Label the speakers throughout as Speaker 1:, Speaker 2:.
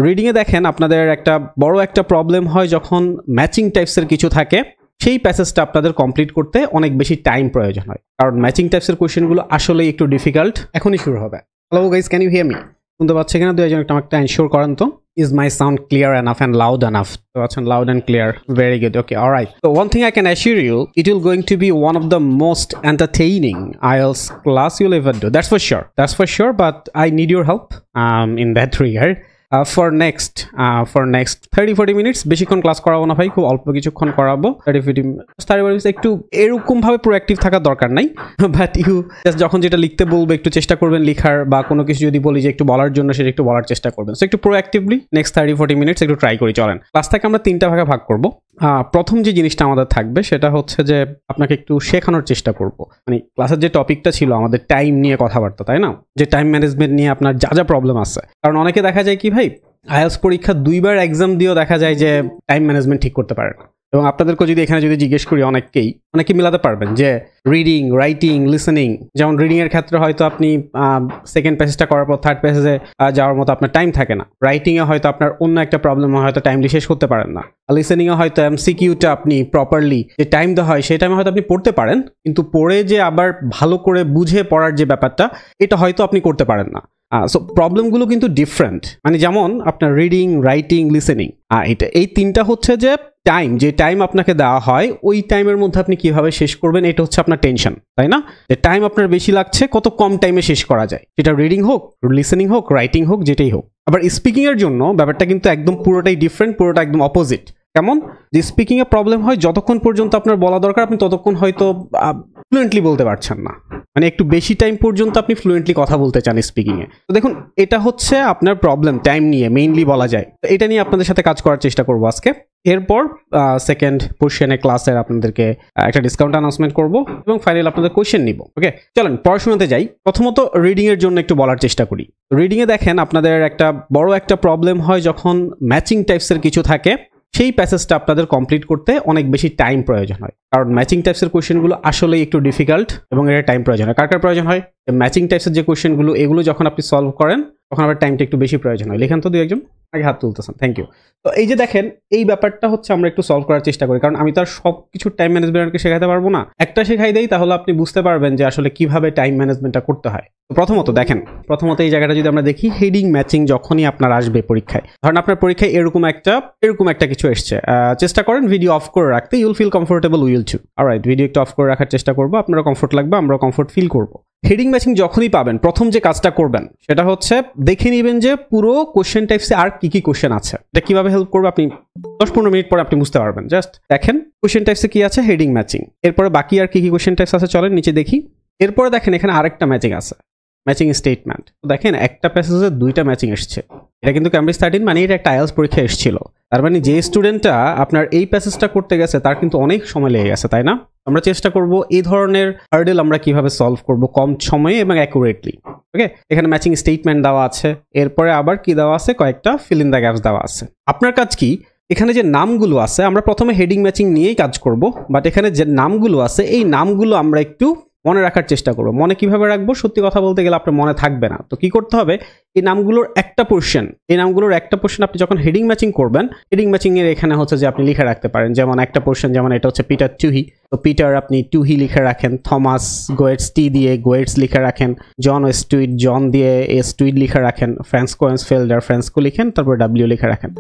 Speaker 1: Reading a দেখেন আপনাদের একটা বড় একটা প্রবলেম হয় যখন ম্যাচিং টাইপসের কিছু থাকে, সেই প্যাসেজটা আপনাদের কমপ্লিট করতে অনেক বেশি টাইম প্রয়োজন হয়, কারণ ম্যাচিং টাইপসের কোশ্চেনগুলো আসলেই একটু ডিফিকাল্ট। এখনই শুরু হবে। Hello guys, can you hear me? শুনতে পাচ্ছে কিনা দুই একজন একটা এনশিওর করেন তো। Is my sound clear enough and loud enough? So it's loud and clear. Very good. Okay, all right. So one thing I can assure you, it will going to be one of the most entertaining IELTS class you'll ever do. That's for sure. That's for sure. But I need your help in that regard. For next 30-40 minutes বেশিক্ষণ class করাবো না ভাই, খুব অল্প কিছুক্ষণ করাবো। 30-40 minutes একটু এরকম ভাবে প্রোঅ্যাক্টিভ থাকার দরকার নাই, বাট ইউ জাস্ট যখন যেটা লিখতে বলবে একটু চেষ্টা করবেন লিখার, বা কোনো কিছু যদি বলি যে একটু বলার জন্য সেটা একটু বলার চেষ্টা করবেন। সো একটু প্রোঅ্যাক্টিভলি নেক্সট 30-40 মিনিটস একটু ট্রাই করি। চলেন, ক্লাসটাকে আমরা 3টা ভাগে ভাগ করব। প্রথম যে জিনিসটা আমাদের থাকবে সেটা হচ্ছে যে আপনাকে একটু শেখানোর চেষ্টা করব, মানে ক্লাসের যে টপিকটা ছিল আমাদের টাইম নিয়ে কথাবার্তা, তাই না? যে টাইম ম্যানেজমেন্ট নিয়ে আপনার যা যা প্রবলেম আছে, কারণ অনেকে দেখা যায় কি ভাই, আইএলটিএস পরীক্ষা 2বার এক্সাম দিয়েও দেখা যায় যে টাইম ম্যানেজমেন্ট ঠিক করতে পারে না। এবং আপনাদেরকে যদি এখানে যদি জিজ্ঞেস করি, অনেকে মিলাতে পারবেন যে রিডিং, রাইটিং, লিসেনিং। যেমন রিডিং এর ক্ষেত্রে হয়তো আপনি সেকেন্ড প্যাসেজটা করার পর থার্ড প্যাসেজে যাওয়ার মতো আপনার টাইম থাকে না। রাইটিং এ হয়তো আপনার অন্য একটা প্রবলেম হয়তো টাইমলি শেষ করতে পারেন না। লিসেনিং এ হয়তো এমসিকিউটা আপনি প্রপারলি যে টাইম দেওয়া হয় সেই টাইমে হয়তো আপনি পড়তে পারেন, কিন্তু পড়ে যে আবার ভালো করে বুঝে পড়ার যে ব্যাপারটা, এটা হয়তো আপনি করতে পারেন না। সো প্রবলেমগুলো কিন্তু ডিফারেন্ট। মানে যেমন আপনার রিডিং, রাইটিং, লিসেনিং, এই 3টা হচ্ছে যে টাইম, যে টাইম আপনাকে দেওয়া হয় ওই টাইমের মধ্যে আপনি কিভাবে শেষ করবেন, এটা হচ্ছে আপনার টেনশন, তাই না? যে টাইম আপনার বেশি লাগছে, কত কম টাইমে শেষ করা যায়, সেটা রিডিং হোক, লিসেনিং হোক, রাইটিং হোক, যেটাই হোক। আবার স্পিকিং এর জন্য ব্যাপারটা কিন্তু একদম পুরোটাই ডিফারেন্ট, পুরোটা একদম অপোজিট। কেমন? যে স্পিকিং এ প্রবলেম হয় যতক্ষণ পর্যন্ত আপনার বলা দরকার আপনি ততক্ষণ হয়তো ফ্লুয়েন্টলি বলতে পারছেন না, মানে একটু বেশি টাইম পর্যন্ত আপনি ফ্লুয়েন্টলি কথা বলতে চান স্পিকিং এ। তো দেখুন, এটা হচ্ছে আপনার প্রবলেম টাইম নিয়ে মেইনলি বলা যায়। তো এটা নিয়ে আপনাদের সাথে কাজ করার চেষ্টা করবো আজকে। এরপর সেকেন্ড পোর্শনে ক্লাসের আপনাদেরকে একটা ডিসকাউন্ট অ্যানাউন্সমেন্ট করব এবং ফাইনাল আপনাদের কোশ্চেন নিব। ওকে, চলেন পড়াশোনাতে যাই। প্রথমত রিডিং এর জন্য একটু বলার চেষ্টা করি। রিডিং এ দেখেন আপনাদের একটা বড় একটা প্রবলেম হয় যখন ম্যাচিং টাইপসের কিছু থাকে, সেই প্যাসেজটা আপনাদের কমপ্লিট করতে অনেক বেশি টাইম প্রয়োজন হয়, কারণ ম্যাচিং টাইপসের কোশ্চেনগুলো আসলেই একটু ডিফিকাল্ট এবং এর টাইম প্রয়োজন হয়। কার কার প্রয়োজন হয়? ম্যাচিং টাইপসের যে কোশ্চেনগুলো, এগুলো যখন আপনি সলভ করেন তখন আবার টাইমটা একটু বেশি প্রয়োজন হয়। লেখেন তো দুই একজন, আগে হাত তুলতেছেন, থ্যাংক ইউ। তো এই যে দেখেন, এই ব্যাপারটা হচ্ছে আমরা একটু সলভ করার চেষ্টা করি, কারণ আমি তো আর সব কিছু টাইম ম্যানেজমেন্টকে শেখাতে পারবো না। একটা শেখাই দেই তাহলে আপনি বুঝতে পারবেন যে আসলে কিভাবে টাইম ম্যানেজমেন্টটা করতে হয়। তো প্রথমত দেখেন, এই জায়গাটা যদি আমরা দেখি, হেডিং ম্যাচিং যখনই আপনার আসবে পরীক্ষায়, ধরেন আপনার পরীক্ষায় এরকম একটা কিছু এসছে, চেষ্টা করেন ভিডিও অফ করে রাখতে। You'll feel comfortable, will to. Alright, video একটু অফ করে রাখার চেষ্টা করবো, আপনারা কমফোর্ট লাগবে, আমরা কমফোর্ট ফিল করবো। হেডিং ম্যাচিং যখনই পাবেন, প্রথম যে কাজটা করবেন সেটা হচ্ছে দেখে নেবেন যে পুরো কোশ্চেন টাইপসে আর কি কি কোশ্চেন আছে। এটা কিভাবে হেল্প করবে আপনি 10-15 মিনিট পরে আপনি বুঝতে পারবেন। জাস্ট দেখেন কোশ্চেন টাইপসে কি আছে, হেডিং ম্যাচিং। এরপরে বাকি আর কি কি কোশ্চেন টাইপস আছে চলেন নিচে দেখি। এরপরে দেখেন এখানে আরেকটা ম্যাচিং আছে, ম্যাচিং স্টেটমেন্ট। দেখেন একটা প্যাসেজে 2টা ম্যাচিং এসছে। এটা কিন্তু ক্যামব্রিজ 13, মানে এটা একটা আইএলটিএস পরীক্ষা এসেছিল। তার মানে যে স্টুডেন্টটা আপনার এই প্যাসেজটা করতে গেছে তার কিন্তু অনেক সময় লেগে গেছে, তাই না? আমরা চেষ্টা করব এই ধরনের হার্ডেল আমরা কিভাবে সলভ করব কম সময়ে এবং অ্যাকুরেটলি। ওকে, এখানে ম্যাচিং স্টেটমেন্ট দেওয়া আছে, এরপরে আবার কি দেওয়া আছে, কয়েকটা ফিল ইন দ্য গ্যাপস দেওয়া আছে। আপনার কাজ কি, এখানে যে নামগুলো আছে, আমরা প্রথমে হেডিং ম্যাচিং নিয়েই কাজ করব, বাট এখানে যে নামগুলো আছে এই নামগুলো আমরা একটু মনে রাখার চেষ্টা করবো। মনে কিভাবে রাখবো? সত্যি কথা বলতে গেলে আপনার মনে থাকবে না। তো কি করতে হবে, এই নামগুলোর একটা পোর্শন আপনি যখন হেডিং ম্যাচিং করবেন, হেডিং ম্যাচিং এর এখানে হচ্ছে যে আপনি লিখে রাখতে পারেন। যেমন একটা পোর্শন, যেমন এটা হচ্ছে পিটার টুহি, তো পিটার আপনি টুহি লিখে রাখেন। থমাস গোয়েটস, টি দিয়ে গোয়েটস লিখে রাখেন। জন স্টুইট, জন দিয়ে স্টুইট লিখে রাখেন। ফ্রান্সকো এন্সফেল্ডার, ফ্রান্সকো লিখেন, তারপর ডাব্লিউ লিখে রাখেন।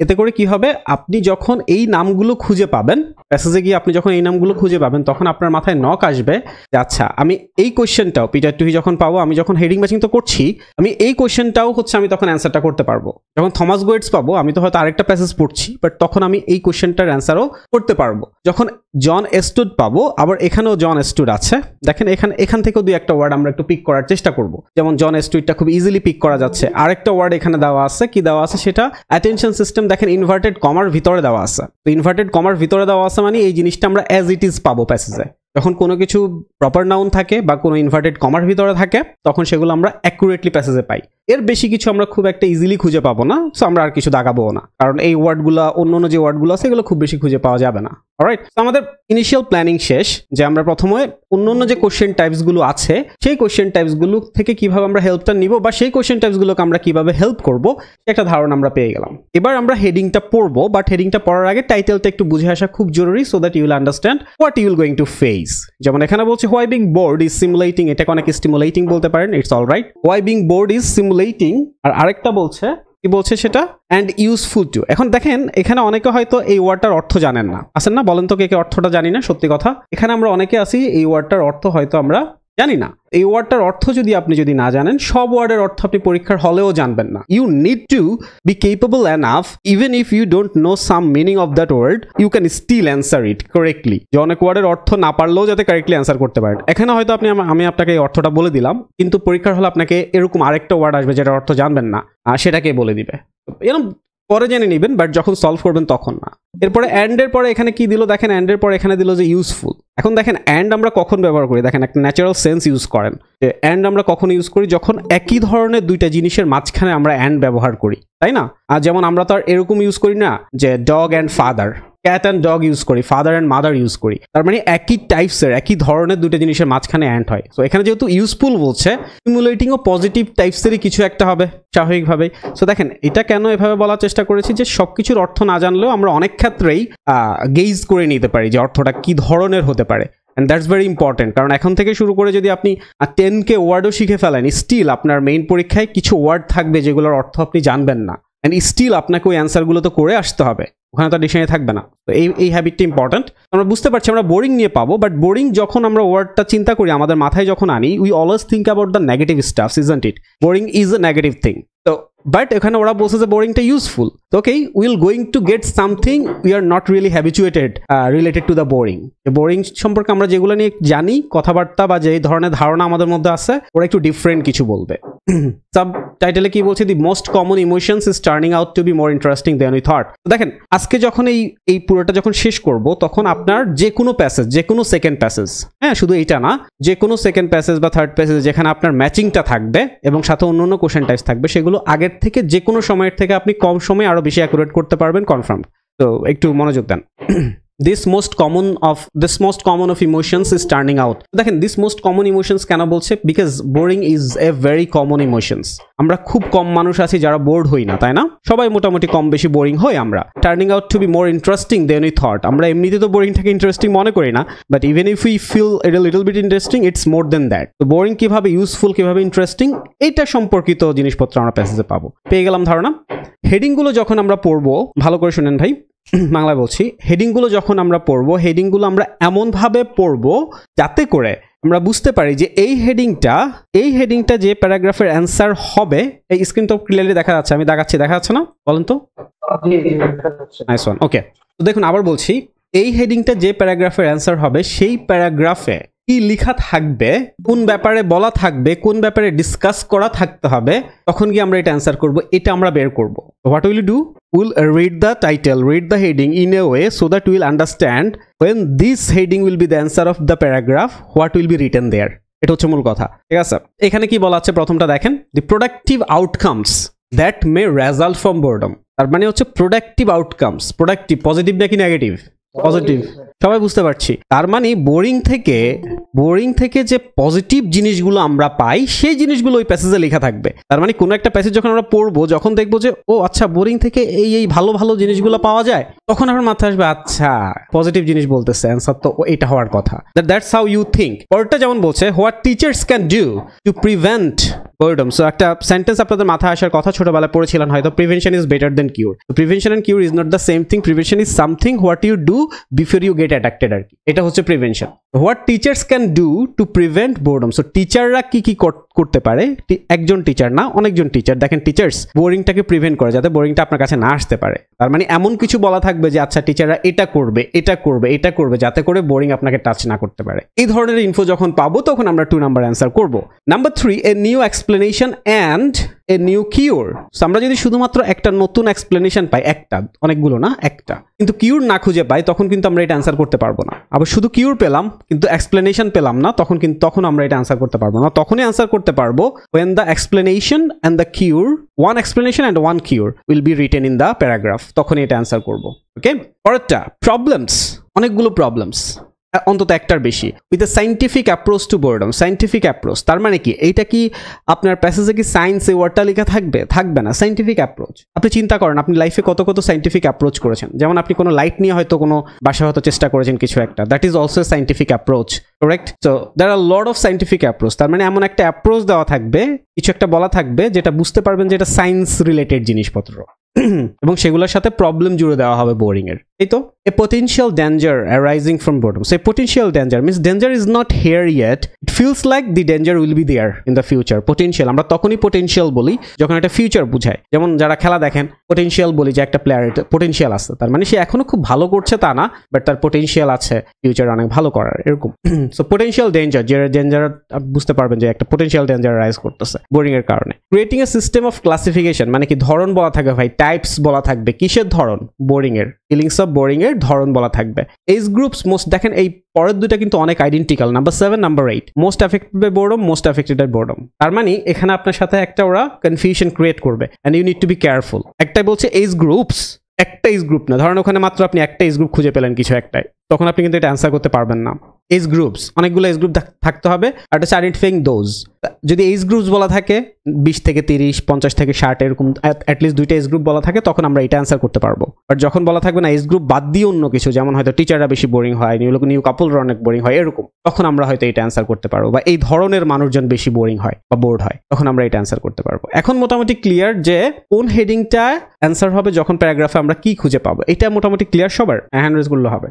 Speaker 1: এতে করে কি হবে, আপনি যখন এই নামগুলো খুঁজে পাবেন প্যাসেজে গিয়ে, আপনি যখন এই নামগুলো খুঁজে পাবেন তখন আপনার মাথায় নক আসবে যে আচ্ছা, আমি এই কোশ্চেনটাও পিটার টুহি যখন পাবো, আমি যখন হেডিং ম্যাচিং তো করছি, আমি এই কোশ্চেনটাও হচ্ছে আমি তখন অ্যান্সারটা করতে পারবো। যখন থমাস গোয়েটস পাবো, আমি তো হয়তো আরেকটা প্যাসেজ পড়ছি, বাট তখন আমি এই কোশ্চেনটার অ্যান্সারও করতে পারবো। যখন জন স্টুড পাবো, আবার এখানেও জন স্টুড আছে, দেখেন এখান থেকেও 2-একটা ওয়ার্ড আমরা একটু পিক করার চেষ্টা করব। যেমন জন স্টুডটা খুব ইজিলি পিক করা যাচ্ছে। আরেকটা ওয়ার্ড এখানে দেওয়া আছে, কি দেওয়া আছে সেটা অ্যাটেনশন সিস্টেম। দেখেন ইনভার্টেড কমার ভিতরে দেওয়া আছে। তো ইনভার্টেড কমার ভিতরে দেওয়া আছে মানে এই জিনিসটা আমরা অ্যাজ ইট ইজ পাবো প্যাসেজে। যখন কোনো কিছু প্রপার নাউন থাকে বা কোনো ইনভার্টেড কমার ভিতরে থাকে তখন সেগুলো আমরা অ্যাকুরেটলি প্যাসেজে পাই। এর বেশি কিছু আমরা খুব একটা ইজিলি খুঁজে পাবো না, সো আমরা আর কিছু দাগাবো না, কারণ এই ওয়ার্ডগুলো অন্য যে ওয়ার্ডগুলো আছে এগুলো খুব বেশি খুঁজে পাওয়া যাবে না। অলরাইট, তো আমাদের ইনিশিয়াল প্ল্যানিং শেষ, যে আমরা প্রথমে অন্য যে কোশ্চেন টাইপসগুলো আছে সেই কোশ্চেন টাইপসগুলো থেকে কিভাবে আমরা হেল্পটা নিব বা সেই কোশ্চেন টাইপসগুলোকে আমরা কিভাবে হেল্প করব একটা ধারণা আমরা পেয়ে গেলাম। এবার আমরা হেডিংটা পড়বো, বাট হেডিংটা পড়ার আগে টাইটেলটা একটু বুঝে আসা খুব জরুরি, so that you will understand what you will going to face. যেমন এখানে বলছে why being bored is simulating, এটাকে অনেক স্টিমুলেটিং বলতে পারেন, it's alright. Why being bored is simulating, আর আরেকটা বলছে কি বলছে সেটা, অ্যান্ড ইউজফুল টু। এখন দেখেন এখানে অনেকে হয়তো এই ওয়ার্ডটার অর্থ জানেন না, আছেন না? বলেন তো কে কে অর্থটা জানি না? সত্যি কথা, এখানে আমরা অনেকে আছি এই ওয়ার্ডটার অর্থ হয়তো আমরা জানি না। এই ওয়ার্ডটার অর্থ আপনি যদি না জানেন, সব ওয়ার্ডের অর্থ আপনি পরীক্ষার হলেও জানবেন না। You need to be capable enough, even if you don't know some meaning of that word, you can still answer it correctly. যে অনেক ওয়ার্ডের অর্থ না পারলেও যাতে কারেক্টলি অ্যান্সার করতে পারেন। এখানে হয়তো আমি আপনাকে এই অর্থটা বলে দিলাম, কিন্তু পরীক্ষার হলে আপনাকে এরকম আরেকটা ওয়ার্ড আসবে যেটার অর্থ জানবেন না, সেটাকে বলে দিবে। এরকম পরে জেনে নেবেন, বাট যখন সলভ করবেন তখন না। এরপরে অ্যান্ড এর পরে এখানে কি দিল দেখেন, অ্যান্ড এর পরে এখানে দিল যে ইউজফুল। এখন দেখেন অ্যান্ড আমরা কখন ব্যবহার করি, দেখেন একটা ন্যাচারাল সেন্স ইউজ করেন যে অ্যান্ড আমরা কখন ইউজ করি, যখন একই ধরনের দুইটা জিনিসের মাঝখানে আমরা অ্যান্ড ব্যবহার করি, তাই না? আর যেমন আমরা তো আর এরকম ইউজ করি না যে dog and father, cat and dog use করি, ফাদার অ্যান্ড মাদার ইউজ করি। তার মানে একই টাইপসের একই ধরনের দুটো জিনিসের মাঝখানে অ্যান্ড হয়। সো এখানে যেহেতু ইউজফুল বলছে, স্টিমুলেটিং ও পজিটিভ টাইপসেরই কিছু একটা হবে স্বাভাবিকভাবেই। সো দেখেন এটা কেন এভাবে বলার চেষ্টা করেছি, যে সবকিছুর অর্থ না জানলেও আমরা অনেক ক্ষেত্রেই গেইজ করে নিতে পারি যে অর্থটা কি ধরনের হতে পারে। অ্যান্ড দ্যাটস ভেরি ইম্পর্টেন্ট, কারণ এখন থেকে শুরু করে যদি আপনি 10K ওয়ার্ডও শিখে ফেলেন, স্টিল আপনার মেইন পরীক্ষায় কিছু ওয়ার্ড থাকবে যেগুলোর অর্থ আপনি জানবেন না, অ্যান্ড স্টিল আপনাকে ওই অ্যান্সারগুলো তো করে আসতে হবে, ওখানে তো ডিকশনারি থাকবে না। তো এই হ্যাবিটটা ইম্পর্টেন্ট। আমরা বুঝতে পারছি আমরা বোরিং নিয়ে পাবো, বাট বোরিং যখন আমরা ওয়ার্ডটা চিন্তা করি আমাদের মাথায় যখন আনি, we always think about the negative stuffs, isn't it? Boring is a negative thing. তো বাট এখানে ওরা বলছে যে বোরিংটা ইউজফুল। তো okay, will going to get something we are not really habituated related to the boring. Boring সম্পর্কে আমরা যেগুলো নিয়ে জানি, কথাবার্তা বা যে ধরনের ধারণা আমাদের মধ্যে আছে, ওরা একটু ডিফারেন্ট কিছু বলবে। সাব টাইটেলে কি বলছে, the most common emotions is turning out to be more interesting than we thought. দেখেন আজকে যখন এই পুরোটা যখন শেষ করব, তখন আপনার যে কোনো প্যাসেজ, যে কোনো সেকেন্ড প্যাসেজ, হ্যাঁ শুধু এইটা না, যে কোনো সেকেন্ড প্যাসেজ বা থার্ড প্যাসেজ যেখানে আপনার ম্যাচিংটা থাকবে এবং সাথে অন্য কোশ্চেন টাইপস থাকবে, সেগুলো আগের থেকে যে কোনো সময়ের থেকে আপনি কম সময়ে আরো বেশি অ্যাকুরেট করতে পারবেন, কনফার্ম। তো একটু মনোযোগ দেন। This most common of emotions is turning out. দেখেন this most common emotions কেন বলছে, because boring is a very common emotions. আমরা খুব কম মানুষ আছি যারা বোর্ড হই না, তাই না? সবাই মোটামুটি কম বেশি বোরিং হই আমরা। Turning out to be more interesting than we thought. আমরা এমনিতে তো বোরিংটাকে ইন্টারেস্টিং মনে করি না, but even if we feel it a little bit interesting, it's more than that. তো বোরিং কিভাবে ইউজফুল, কিভাবে ইন্টারেস্টিং, এটা সম্পর্কিত জিনিসপত্র আমরা প্যাসেজে পাবো। পেয়ে গেলাম ধারণা। হেডিংগুলো যখন আমরা পড়বো, ভালো করে শুনেন ভাই, বাংলায় বলছি, হেডিংগুলো যখন আমরা পড়বো, হেডিংগুলো আমরা এমনভাবে পড়বো যাতে করে আমরা বুঝতে পারি যে এই হেডিংটা যে প্যারাগ্রাফের অ্যান্সার হবে। এই স্ক্রিন তো ক্লিয়ারলি দেখা যাচ্ছে, আমি দেখাচ্ছি, দেখা যাচ্ছে না? বলেন তো। নাইস ওয়ান, ওকে। তো দেখুন আবার বলছি, এই হেডিংটা যে প্যারাগ্রাফের অ্যান্সার হবে, সেই প্যারাগ্রাফে কি লেখা থাকবে, কোন ব্যাপারে বলা থাকবে, কোন ব্যাপারে ডিসকাস করা থাকতে হবে, তখন কি আমরা এটা অ্যান্সার করব, এটা আমরা বের করব। What will you do? We'll read the title, read the heading in a way so that we'll understand when this heading will be the answer of the paragraph, what will be written there. এটা হচ্ছে মূল কথা, ঠিক আছে? এখানে কি বলা আছে প্রথমটা দেখেন, the productive outcomes that may result from boredom. তার মানে হচ্ছে প্রোডাক্টিভ আউটকামস। প্রোডাক্টিভ পজিটিভ নাকি নেগেটিভ? পজিটিভ, সবাই বুঝতে পারছি। তার মানে বোরিং থেকে যে পজিটিভ জিনিসগুলো আমরা পাই, সেই জিনিসগুলো ওই প্যাসেজে লেখা থাকবে। তার মানে কোনো একটা প্যাসেজ যখন আমরা পড়বো, যখন দেখবো যে ও আচ্ছা বোরিং থেকে এই ভালো ভালো জিনিসগুলো পাওয়া যায়, তখন আমার মাথায় আসবে আচ্ছা পজিটিভ জিনিস বলতেছে, অ্যান্সার তো এটা হওয়ার কথা। That's how you think. পরেরটা যেমন বলছে, what teachers can do to prevent boredom. So একটা সেন্টেন্স আপনাদের মাথায় আসার কথা, ছোটবেলায় পড়েছিলেন হয়তো, prevention is better than cure. Prevention and cure is not the same thing. Prevention is something what you do before you get addicted, আর কি, এটা হচ্ছে prevention. What teachers can do to prevent boredom. So টিচাররা কি করতে পারে, একজন teacher না অনেকজন টিচার, দেখেন টিচার্স বোরিংটাকে প্রিভেন্ট করে, যাতে বোরিংটা আপনার কাছে না আসতে পারে। তার মানে এমন কিছু বলা থাকবে যে আচ্ছা টিচাররা এটা করবে, যাতে করে বোরিং আপনাকে টাচ না করতে পারে। এই ধরনের ইনফো যখন পাবো, তখন আমরা 2 নাম্বার অ্যান্সার করবো। Number 3, a new explanation and a new cure. আমরা যদি শুধুমাত্র একটা নতুন এক্সপ্লেনেশন পাই, একটা, অনেকগুলো না, একটা, কিন্তু কিউর না খুঁজে পাই, তখন কিন্তু আমরা এটা অ্যান্সার করতে পারবো না। আবার শুধু কিউর পেলাম কিন্তু এক্সপ্লেনেশন পেলাম না, তখন আমরা এটা অ্যান্সার করতে পারবো না। তখনই অ্যান্সার করতে পারবো when the explanation and the cure, one explanation and one cure will be written in the paragraph, তখনই এটা অ্যান্সার করবো। ওকে, পরেরটা প্রবলেমস, অনেকগুলো প্রবলেমস, অন্তত একটার বেশি, with a scientific approach to boredom. Scientific approach তার মানে কি? এইটা কি আপনার প্যাসেজে কি সায়েন্স এই ওয়ার্ডটা লেখা থাকবে? থাকবে না। সাইন্টিফিক অ্যাপ্রোচ, আপনি চিন্তা করেন আপনি লাইফে কত কত সাইন্টিফিক অ্যাপ্রোচ করেছেন। যেমন আপনি কোনো লাইট নিয়ে হয়তো কোনো বাসায় হয়তো চেষ্টা করেছেন কিছু একটা, that is also scientific approach, correct? So there are lot of scientific approach. তার মানে এমন একটা অ্যাপ্রোচ দেওয়া থাকবে, কিছু একটা বলা থাকবে যেটা বুঝতে পারবেন যে এটা সায়েন্স রিলেটেড জিনিসপত্র, এবং সেগুলোর সাথে প্রবলেম জুড়ে দেওয়া হবে বোরিং এর। এই তো এ potential danger arising from boredom. So a potential danger means danger is not here yet, it feels like the danger will be there in the future. Potential আমরা তখনই potential বলি যখন একটা ফিউচার বোঝায়। যেমন যারা খেলা দেখেন, potential বলি যে একটা প্লেয়ার potential আছে, তার মানে সে এখনো খুব ভালো করছে তা না, বাট তার potential আছে ফিউচার অনেক ভালো করার, এরকম। সো potential danger, যে ডেঞ্জার বুঝতে পারবেন যে একটা potential danger arise করতেছে বোরিং এর কারণে। Creating a system of classification, মানে কি ধরন বলা থাকবে ভাই, টাইপস বলা থাকবে। কিসের ধরন? বোরিং এর, ফিলিংস অফ বোরিং এর ধরন বলা থাকবে। এজ গ্রুপস মোস্ট, দেখেন এই পরের দুইটা কিন্তু অনেক identical, number 7 number 8, most affected by boredom, most affected by boredom. তার মানে এখানে আপনার সাথে একটা ওরা কনফিউশন ক্রিয়েট করবে, and you need to be careful. একটাই বলছে এজ গ্রুপস, একটা এজ গ্রুপ না, ধরেন ওখানে মাত্র আপনি একটা এজ গ্রুপ খুঁজে পেলেন কিছু একটাই, তখন আপনি কিন্তু এটা অ্যান্সার করতে পারবেন না। এজ গ্রুপস, অনেকগুলো এজ গ্রুপ থাকতে হবে। আর এটা আইডেন্টিফাইং দোজ, যদি এজ গ্রুপস বলা থাকে 20 থেকে 30, 50 থেকে 60, এরকম অ্যাটলিস্ট দুইটা এজ গ্রুপ বলা থাকে, তখন আমরা এটা অ্যান্সার করতে পারবো। বাট যখন বলা থাকবে না এজ গ্রুপ বাদ দিয়ে অন্য কিছু, যেমন হয়তো টিচাররা বেশি বোরিং হয়, নিউ কাপলরা অনেক বোরিং হয়, এরকম, তখন আমরা হয়তো এটা অ্যান্সার করতে পারবো। বা এই ধরনের মানুষজন বেশি বোরিং হয় বা বোর্ড হয়, তখন আমরা এটা অ্যান্সার করতে পারবো। এখন মোটামুটি ক্লিয়ার যে কোন হেডিংটা অ্যান্সার হবে যখন প্যারাগ্রাফে আমরা কি খুঁজে পাবো, এটা মোটামুটি ক্লিয়ার সবার? হ্যান্ড রেজ করলে হবে।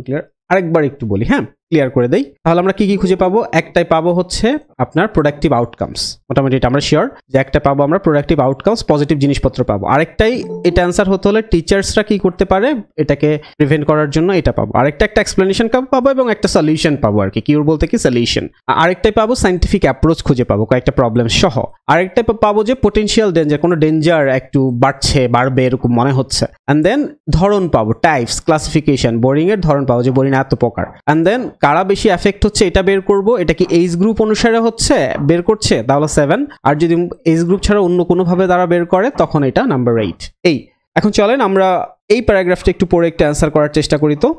Speaker 1: ক্লিয়ার? আরেকবার একটু বলি, হ্যাঁ ক্লিয়ার করে দেই। তাহলে আমরা কি কি খুঁজে পাবো? একটাই পাবো হচ্ছে আপনার প্রোডাক্টিভ আউটকামস, মোটামুটি এটা আমরা শিওর যে একটা পাবো আমরা প্রোডাক্টিভ আউটকামস, পজিটিভ জিনিসপত্র পাবো। আরেকটাই এটা অ্যান্সার হতে হলে টিচার্সরা কি করতে পারে এটাকে প্রিভেন্ট করার জন্য, এটা পাবো। আরেকটা একটা এক্সপ্লেনেশন পাবো এবং একটা সলিউশন পাবো, আর কি কিউর বলতে কি সলিউশন। আরেকটাই পাবো সাইন্টিফিক অ্যাপ্রোচ খুঁজে পাবো কয়েকটা প্রবলেম সহ। আরেকটাই পাবো যে পোটেনশিয়াল ডেঞ্জার, কোনো ডেঞ্জার একটু বাড়বে এরকম মনে হচ্ছে। অ্যান্ড দেন ধরন পাবো, টাইপস, ক্লাসিফিকেশন, বোরিং এর ধরন পাবো যে বোরিং এত প্রকার। অ্যান্ড দেন কারা বেশি এফেক্ট হচ্ছে এটা বের করব, এটা কি এজ গ্রুপ অনুসারে হচ্ছে বের করছে, তাহলে 7। আর যদি এজ গ্রুপ ছাড়া অন্য কোনো ভাবে তারা বের করে তখন এটা নাম্বার 8। এই এখন চলেন আমরা এই প্যারাগ্রাফটা একটু পরে একটা অ্যান্সার করার চেষ্টা করি। তো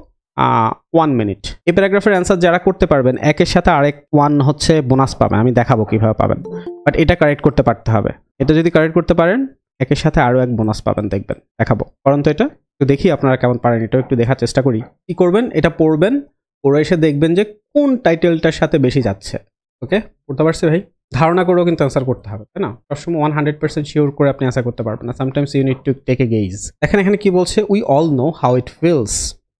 Speaker 1: 1 মিনিট। এই প্যারাগ্রাফের অ্যান্সার যারা করতে পারবেন একের সাথে আরেক 1 হচ্ছে বোনাস পাবেন, আমি দেখাবো কিভাবে পাবেন, বাট এটা কারেক্ট করতে পারতে হবে। এটা যদি কারেক্ট করতে পারেন একের সাথে আরো এক বোনাস পাবেন, দেখবেন, দেখাবো। কারণ তো এটা একটু দেখি আপনারা কেমন পারেন, এটা একটু দেখার চেষ্টা করি। কি করবেন? এটা পড়বেন, পড়ে এসে দেখবেন যে কোন টাইটেলটার সাথে বেশি যাচ্ছে। ওকে, পড়তে পারছি ভাই? ধারণা করেও কিন্তু অ্যান্সার করতে হবে, তাই না? সবসময় 100% শিওর করে আপনি অ্যান্সার করতে পারবেন না, sometimes you need to take a guess. এখানে কি বলছে? We all know how it feels,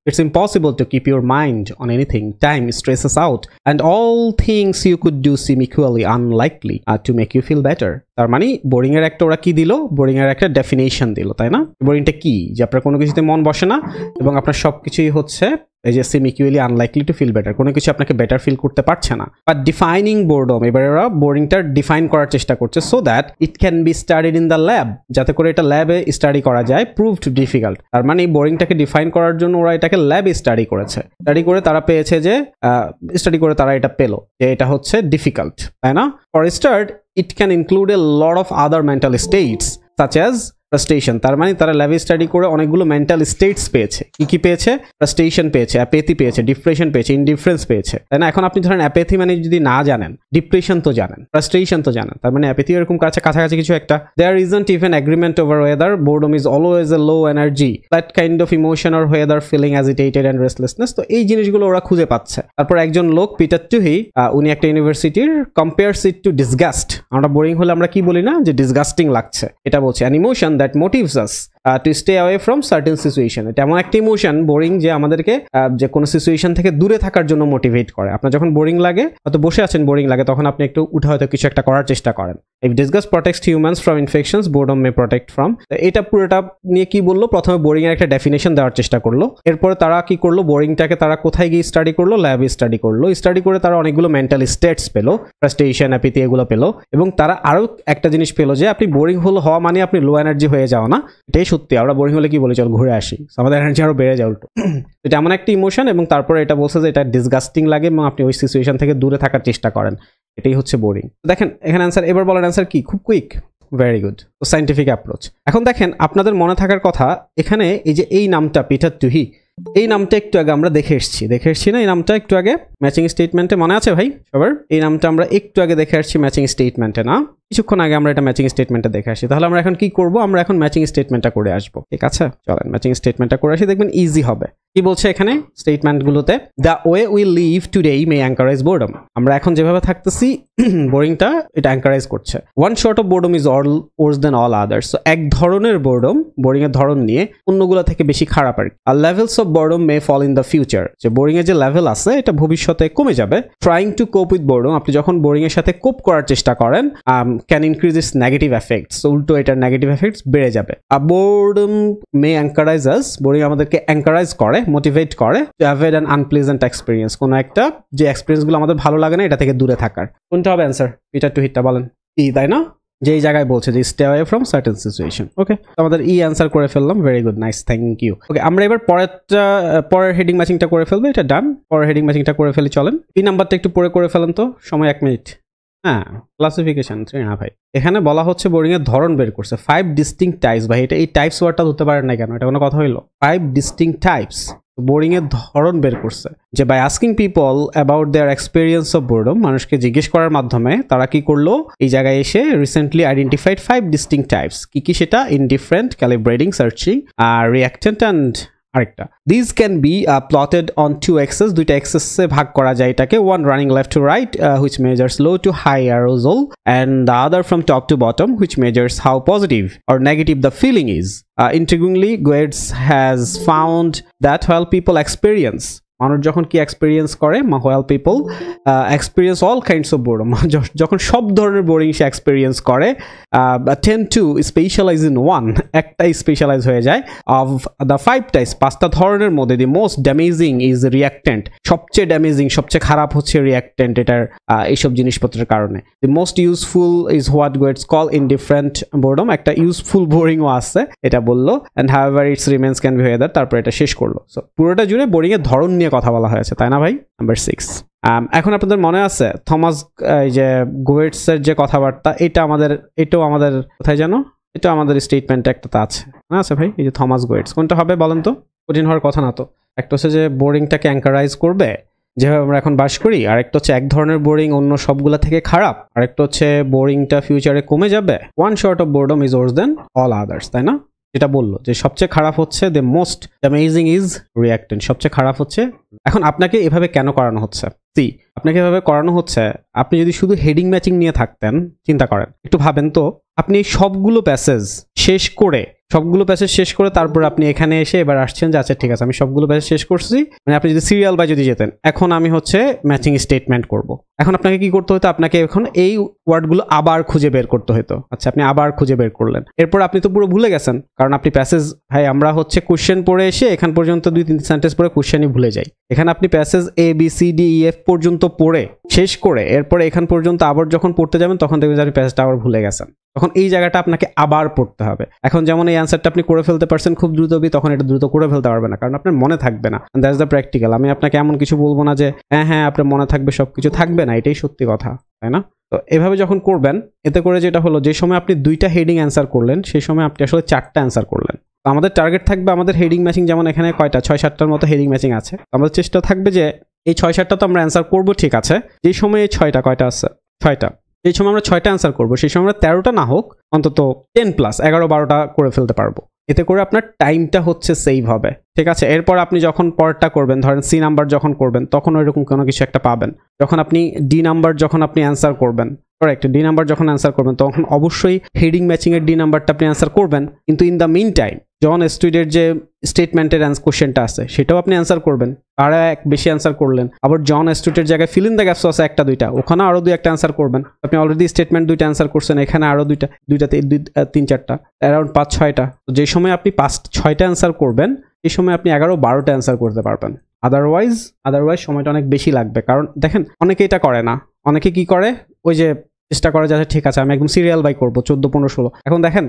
Speaker 1: it's impossible to keep your mind on anything, time stresses out, and all things you could do seem equally unlikely to make you feel better. তার মানে boring এর একটা ওরা কি দিল? Boring এর একটা definition দিল, তাই না? বোরিংটা কি? যে আপনার কোনো কিছুতে মন বসে না এবং আপনার সবকিছুই হচ্ছে এই যে same equally unlikely to feel better, কোনো কিছু আপনাকে বেটার ফিল করতে পারছে না। বাট ডিফাইনিং বোরডম, এবারে ওরা বোরিংটা ডিফাইন করার চেষ্টা করছে, so that it can be studied in the lab, যাতে করে এটা ল্যাবে স্টাডি করা যায়। প্রুভড ডিফিকাল্ট, তার মানে বোরিংটাকে ডিফাইন করার জন্য ওরা এটাকে ল্যাবে স্টাডি করেছে। স্টাডি করে তারা পেয়েছে যে তারা এটা পেলো যে এটা হচ্ছে ডিফিকাল্ট, তাই না? For start it can include a lot of other mental states such as frustration, তার মানে তারা ল্যাবে স্টাডি করে অনেকগুলো মেন্টাল স্টেটস পেয়েছে। কি পেয়েছে? ফ্রাস্ট্রেশন পেয়েছে, অ্যাপেথি পেয়েছে, ডিপ্রেশন পেয়েছে, ইনডিফারেন্স পেয়েছে, তাই না? এখন আপনি ধরেন অ্যাপেথি মানে যদি না জানেন, ডিপ্রেশন তো জানেন, ফ্রাস্ট্রেশন তো জানেন, তার মানে অ্যাপেথি এরকম কাছাকাছি কিছু একটা। There isn't even agreement over whether boredom is always a low energy, that kind of emotion, or whether feeling agitated and restlessness। তো এই জিনিসগুলো ওরা খুঁজে পাচ্ছে। তারপর একজন লোক পিটার টুহি, উনি একটা ইউনিভার্সিটির, কম্পেয়ারস ইট টু ডিসগাস্ট। আমরা বোরিং হলে আমরা কি বলি না যে ডিসগাস্টিং লাগছে, এটা বলছে। an emotion that motivates us to stay away from certain situation. এটা এমন একটা ইমোশন বোরিং যে আমাদেরকে যে কোনো সিচুয়েশন থেকে দূরে থাকার জন্য মোটিভেট করে। আপনার যখন বোরিং লাগে, হয়তো বসে আছেন বোরিং লাগে, তখন আপনি একটু উঠে হয়তো কিছু একটা করার চেষ্টা করেন। If disgust protects humans from infections, boredom may protect from. এটা পুরোটা নিয়ে কি বললো, প্রথমে বোরিং এর একটা ডেফিনেশন দেওয়ার চেষ্টা করলো, এরপরে তারা কি করলো, বোরিংটাকে তারা কোথায় গিয়ে স্টাডি করলো, ল্যাবে স্টাডি করলো। স্টাডি করে তারা অনেকগুলো মেন্টাল স্টেটস পেলো, ফ্রাস্ট্রেশন, অ্যাপিথি, এগুলো পেলো। এবং তারা আরো একটা জিনিস পেলো যে আপনি বোরিং হওয়া মানে আপনি লো এনার্জি হয়ে যাও না। এটাই সত্যি, আমরা বোরিং হলে কি বলি, চল ঘুরে আসি, আমাদের এনার্জি আরো বেড়ে যায় উল্টো। এটা এমন একটা ইমোশন, এবং তারপরে এটা বলছে যে এটা ডিসগাস্টিং লাগে এবং আপনি ওই সিচুয়েশন থেকে দূরে থাকার চেষ্টা করেন, এটাই হচ্ছে বোরিং। দেখেন এখানে অ্যান্সার, এবার বলেন অ্যান্সার কি, খুব quick, very good, scientific approach. এখন দেখেন আপনাদের মনে থাকার কথা, এখানে এই যে এই নামটা পিটার টুহি, এই নামটা একটু আগে আমরা দেখে এসছি না, এই নামটা একটু আগে ম্যাচিং স্টেটমেন্টে মনে আছে ভাই সবার? এই নামটা আমরা একটু আগে দেখে আসছি ম্যাচিং স্টেটমেন্টে, না কিছুক্ষণ আগে আমরা এটা ম্যাচিং স্টেটমেন্টে দেখে আসি। তাহলে আমরা এখন কি করব, আমরা এখন ম্যাচিং স্টেটমেন্টটা করে আসবো, ঠিক আছে? চলেন ম্যাচিং স্টেটমেন্টটা করে আসি, দেখবেন ইজি হবে। কি বলছে এখানে স্টেটমেন্টগুলোতে, the way we live today may encourage boredom. আমরা এখন যেভাবে থাকতেছি বোরিংটা এটা এনকারেজ করছে। One sort of boredom is all worse than all others. So এক ধরনের বোর্ডম, বোরিং এর ধরন নিয়ে অন্যগুলো থেকে বেশি খারাপ আর কি। আর levels of boredom may fall in the future, যে বোরিং এর যে লেভেল আছে এটা ভবিষ্যতে কমে যাবে। Trying to cope with boredom, আপনি যখন বোরিং এর সাথে কোপ করার চেষ্টা করেন, can increase its negative effects, উল্টো এটার নেগেটিভ এফেক্টস বেড়ে যাবে। আর boredom may encourage us, boring আমাদেরকে এনকারেজ করে, মোটিভেট করে to avoid an unpleasant experience, কোনো একটা যে এক্সপিরিয়েন্সগুলো আমাদের ভালো লাগে না এটা থেকে দূরে থাকার। কোনটা হবে অ্যান্সার? পিটার টু হিটটা বলেন, ই, তাই না? যে এই জায়গায় বলছে যে stay away from certain situation. Okay, আমাদের ই অ্যান্সার করে ফেললাম, very good, nice, thank you. Okay, আমরা এবার পরের হেডিং ম্যাচিংটা করে ফেলবো, এটা ডান। পরের হেডিং ম্যাচিংটা করে ফেলি, চলেন। এই নাম্বারটা একটু পরে করে ফেলেন তো, সময় 1 মিনিট। হ্যাঁ, ক্লাসিফিকেশন, না ভাই, এখানে বলা হচ্ছে বোরিং এর ধরন বের করছে, 5 ডিস্টিংক্ট টাইপস। ভাই এটা এই টাইপস ওয়ার্ডটা ধরতে পারেন না কেন? এটা কোনো কথা হইলো? 5 ডিস্টিংক্ট টাইপস, বোরিং এর ধরন বের করছে, যে by asking people about their experience of boredom, মানুষকে জিজ্ঞেস করার মাধ্যমে তারা কি করলো, এই জায়গায় এসে রিসেন্টলি আইডেন্টিফাইড 5 ডিস্টিংক্ট টাইপস। কি কি সেটা? Indifferent, calibrating, searching, reactant and আরেকটা। This can be plotted on 2 axes, দুইটা এক্সেসে ভাগ করা যায় এটাকে। One running left to right which measures low to high arousal, and the other from top to bottom which measures how positive or negative the feeling is. Intriguingly, Goetz has found that while people experience, মানুষ যখন কি experience করে, while people experience all kinds of boredom, যখন সব ধরনের boring সে experience করে, tend to specialize in one, একটাই specialise হয়ে যায়, of the 5 types, 5টা ধরনের মধ্যে the most damaging is reactant, সবচেয়ে ড্যামেজিং, সবচেয়ে খারাপ হচ্ছে রিঅ্যাক্টেন্ট, এটার এইসব জিনিসপত্রের কারণে। the most useful is what Goetz call indifferent boredom, একটা ইউজফুল বোরিংও আছে এটা বললো, and however its remains can be weathered, তারপর এটা শেষ করলো। সো পুরোটা জুড়ে বোরিং এর ধরন নিয়ে কথা বলা হয়েছে, তাই না ভাই? নাম্বার 6। এখন আপনাদের মনে আছে থমাস যে গোয়েটসের যে কথাবার্তা, এটাও আমাদের কোথায় জানো, এটা আমাদের স্টেটমেন্টে একটা আছে, না আছে ভাই? এই যে থমাস গোয়েটস, কোনটা হবে বলেন তো? কঠিন হওয়ার কথা না তো। একটা হচ্ছে যে বোরিংটাকে অ্যাঙ্কারাইজ করবে যেভাবে আমরা এখন বাস করি, আরেকটা হচ্ছে এক ধরনের বোরিং অন্য সবগুলা থেকে খারাপ, আরেকটা হচ্ছে বোরিংটা ফিউচারে কমে যাবে। One sort of boredom is worse than all others, তাই না? যেটা বললো যে সবচেয়ে খারাপ হচ্ছে the most amazing is reactant, সবচেয়ে খারাপ হচ্ছে। এখন আপনাকে এভাবে কেন করানো হচ্ছে? আপনাকে এভাবে করানো হচ্ছে, আপনি যদি শুধু হেডিং ম্যাচিং নিয়ে থাকতেন, চিন্তা করেন, একটু ভাবেন তো, আপনি সবগুলো প্যাসেজ শেষ করে তারপর আপনি এখানে এসে এবার আসছেন যে আচ্ছা ঠিক আছে আমি সবগুলো প্যাসেজ শেষ করছি, মানে আপনি যদি সিরিয়াল বাই যদি যেতেন, এখন আমি হচ্ছে ম্যাচিং স্টেটমেন্ট করব। এখন আপনাকে কি করতে হতো? আপনাকে এখন এই ওয়ার্ডগুলো আবার খুঁজে বের করতে হতো। আচ্ছা, আপনি আবার খুঁজে বের করলেন, এরপর আপনি তো পুরো ভুলে গেছেন, কারণ আপনি প্যাসেজ, ভাই আমরা হচ্ছে কোশ্চেন পড়ে এসে এখান পর্যন্ত 2-3 সেন্টেন্স পড়ে কোশ্চেনই ভুলে যাই। এখানে আপনি প্যাসেজ ABCDEF পর্যন্ত পড়ে শেষ করে এরপরে এখান পর্যন্ত আবার যখন পড়তে যাবেন তখন দেখবেন যে আপনি প্যাসেজটা আবার ভুলে গেছেন, তখন এই জায়গাটা আপনাকে আবার পড়তে হবে। এখন যেমন এই অ্যান্সারটা আপনি করে ফেলতে পারছেন খুব দ্রুত, তখন এটা দ্রুত করে ফেলতে পারবে না, কারণ আপনার মনে থাকবে না। That's the practical. আমি আপনাকে এমন কিছু বলবো না যে হ্যাঁ আপনার মনে থাকবে, সবকিছু থাকবে না, এটাই সত্যি কথা, তাই না? তো এভাবে যখন করবেন, এতে করে যেটা হলো, যে সময় আপনি 2টা হেডিং অ্যান্সার করলেন সেই সময় আপনি আসলে 4টা অ্যান্সার করলেন। তো আমাদের টার্গেট থাকবে আমাদের হেডিং ম্যাচিং, যেমন এখানে কয়টা 6-7টার মতো হেডিং ম্যাচিং আছে, আমাদের চেষ্টা থাকবে যে এই 6-7টা তো আমরা অ্যান্সার করবো, ঠিক আছে, যে সময় এই 6টা কয়টা আছে 6টা, এই সময় আমরা 6টা অ্যান্সার করবো, সেই সময় আমরা 13টা না হোক অন্তত 10+ 11-12টা করে ফেলতে পারবো। এতে করে আপনার টাইমটা হচ্ছে সেভ হবে, ঠিক আছে? এরপর আপনি যখন পরেরটা করবেন, ধরেন C নাম্বার যখন করবেন তখন ওইরকম কোনো কিছু একটা পাবেন। যখন আপনি D নাম্বার যখন আপনি অ্যান্সার করবেন কারেক্ট। ডি নাম্বার যখন অ্যান্সার করবেন তখন অবশ্যই হেডিং ম্যাচিং এর ডি নাম্বারটা আপনি অ্যান্সার করবেন, কিন্তু ইন দ্য মিন টাইম জন স্টুডেন্টের যে স্টেটমেন্টের কোশ্চেনটা আছে সেটাও আপনি অ্যান্সার করবেন, আর এক বেশি অ্যান্সার করলেন। আবার জন স্টুডেন্টের জায়গায় ফিল ইন দ্য গ্যাপস আছে একটা দুইটা, ওখানে আরো দুই একটা অ্যান্সার করবেন। আপনি অলরেডি স্টেটমেন্ট দুইটা অ্যান্সার করছেন, এখানে আরো দুইটাতে 3-4টা, অ্যারাউন্ড 5-6টা। যে সময় আপনি 5-6টা অ্যান্সার করবেন এই সময় আপনি 11-12টা অ্যান্সার করতে পারবেন। আদারওয়াইজ সময়টা অনেক বেশি লাগবে। কারণ দেখেন অনেকে এটা করে না, অনেকে কি করে ওই যে চেষ্টা করা যাচ্ছে ঠিক আছে আমি একদম সিরিয়াল বাই করবো 14-15-16। এখন দেখেন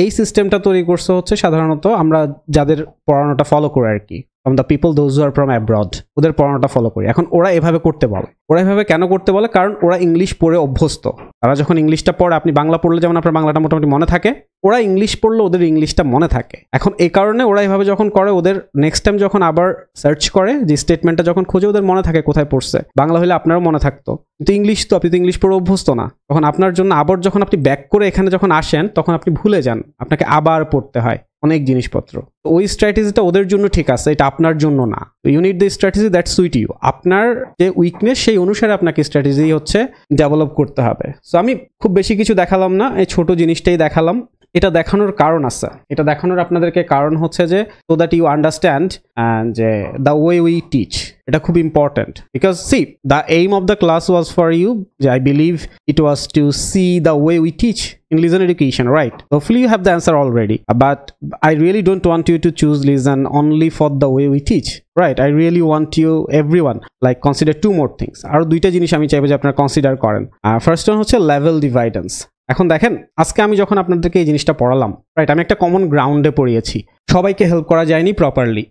Speaker 1: এই সিস্টেমটা তৈরি করছে হচ্ছে সাধারণত আমরা যাদের পড়ানোটা ফলো করে আর কি, from the people those who are from abroad, ওদের পড়ানোটা ফলো করি। এখন ওরা এভাবে করতে বলে, ওরা এভাবে কেন করতে বলে? কারণ ওরা ইংলিশ পড়ে অভ্যস্ত। তারা যখন ইংলিশটা পড়ে, আপনি বাংলা পড়লে যেমন আপনার বাংলাটা মোটামুটি মনে থাকে, ওরা ইংলিশ পড়লে ওদের ইংলিশটা মনে থাকে। এখন এই কারণে ওরা এভাবে যখন করে, ওদের নেক্সট টাইম যখন আবার সার্চ করে যে স্টেটমেন্টটা যখন খুঁজে, ওদের মনে থাকে কোথায় পড়ছে। বাংলা হলে আপনারও মনে থাকতো, কিন্তু ইংলিশ তো আপনি তো ইংলিশ পড়ে অভ্যস্ত না। তখন আপনার জন্য আবার যখন আপনি ব্যাক করে এখানে যখন আসেন তখন আপনি ভুলে যান, আপনাকে আবার পড়তে হয় অনেক জিনিসপত্র। ওই স্ট্র্যাটেজিটা ওদের জন্য ঠিক আছে, এটা আপনার জন্য না। You need the strategy that suit you. আপনার যে উইকনেস সেই অনুসারে আপনাকে স্ট্র্যাটেজি হচ্ছে ডেভেলপ করতে হবে। সো আমি খুব বেশি কিছু দেখালাম না, এই ছোট জিনিসটাই দেখালাম। এটা দেখানোর কারণ আছে, এটা দেখানোর আপনাদেরকে কারণ হচ্ছে যে সো দ্যাট ইউ আন্ডারস্ট্যান্ড যে দ্য ওয়ে উই টিচ, এটা খুব important. Because see the aim of the class was for you, I believe it was to see the way we teach in Lisan education, right? Hopefully you have the answer already, but I really don't want you to choose Lisan only for the way we teach, right? I really want you everyone like consider two more things. আরো দুইটা জিনিস আমি চাইবো যে আপনারা consider করেন। First one হচ্ছে level ডিভাইডেন্স। এখন দেখেন আজকে আমি যখন আপনাদেরকে এই জিনিসটা পড়ালাম, রাইট, আমি একটা কমন গ্রাউন্ডে পড়িয়েছি, সবাইকে হেল্প করা যায়নি প্রপারলি।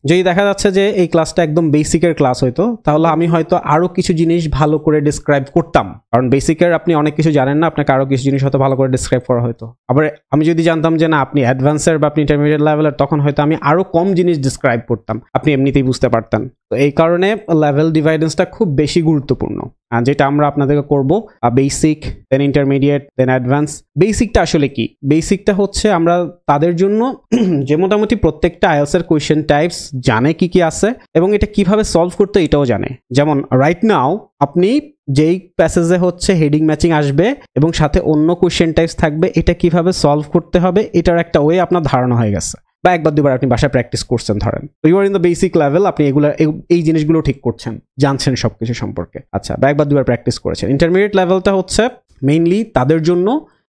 Speaker 1: যদি দেখা যাচ্ছে যে এই ক্লাসটা একদম বেসিকের ক্লাস হইতো, তাহলে আমি হয়তো আরো কিছু জিনিস ভালো করে ডিসক্রাইব করতাম। কারণ বেসিকের আপনি অনেক কিছু জানেন না, আপনাকে আরো কিছু জিনিস হয়তো ভালো করে ডিসক্রাইব করা হয়তো। আবার আমি যদি জানতাম যে না আপনি অ্যাডভান্সের বা আপনি ইন্টারমিডিয়েট লেভেলের, তখন হয়তো আমি আরো কম জিনিস ডিসক্রাইব করতাম, আপনি এমনিতেই বুঝতে পারতেন। তো এই কারণে লেভেল ডিভাইডেন্সটা খুব বেশি গুরুত্বপূর্ণ, যেটা আমরা আপনাদেরকে করবো। বেসিক, দেন ইন্টারমিডিয়েট, দেন অ্যাডভান্স। বেসিকটা আসলে কি? বেসিকটা হচ্ছে আমরা তাদের জন্য যে মোটামুটি প্রত্যেকটা আইএলটিএস এর কোয়েশ্চেন টাইপস জানে কি কি আছে এবং এটা কিভাবে সলভ করতে এটাও জানে। যেমন রাইট নাও আপনি যেই প্যাসেজে হচ্ছে হেডিং ম্যাচিং আসবে এবং সাথে অন্য কোয়েশ্চেন টাইপস থাকবে, এটা কিভাবে সলভ করতে হবে এটার একটা ওয়ে আপনার ধারণা হয়ে গেছে, বা একবার দুবার আপনি বাসায় প্র্যাকটিস করছেন। ধরেন you are in the basic level, আপনি এগুলো এই জিনিসগুলো ঠিক করছেন, জানছেন সবকিছু সম্পর্কে, আচ্ছা, বা একবার দুবার প্র্যাকটিস করেছেন। ইন্টারমিডিয়েট লেভেলটা হচ্ছে মেইনলি তাদের জন্য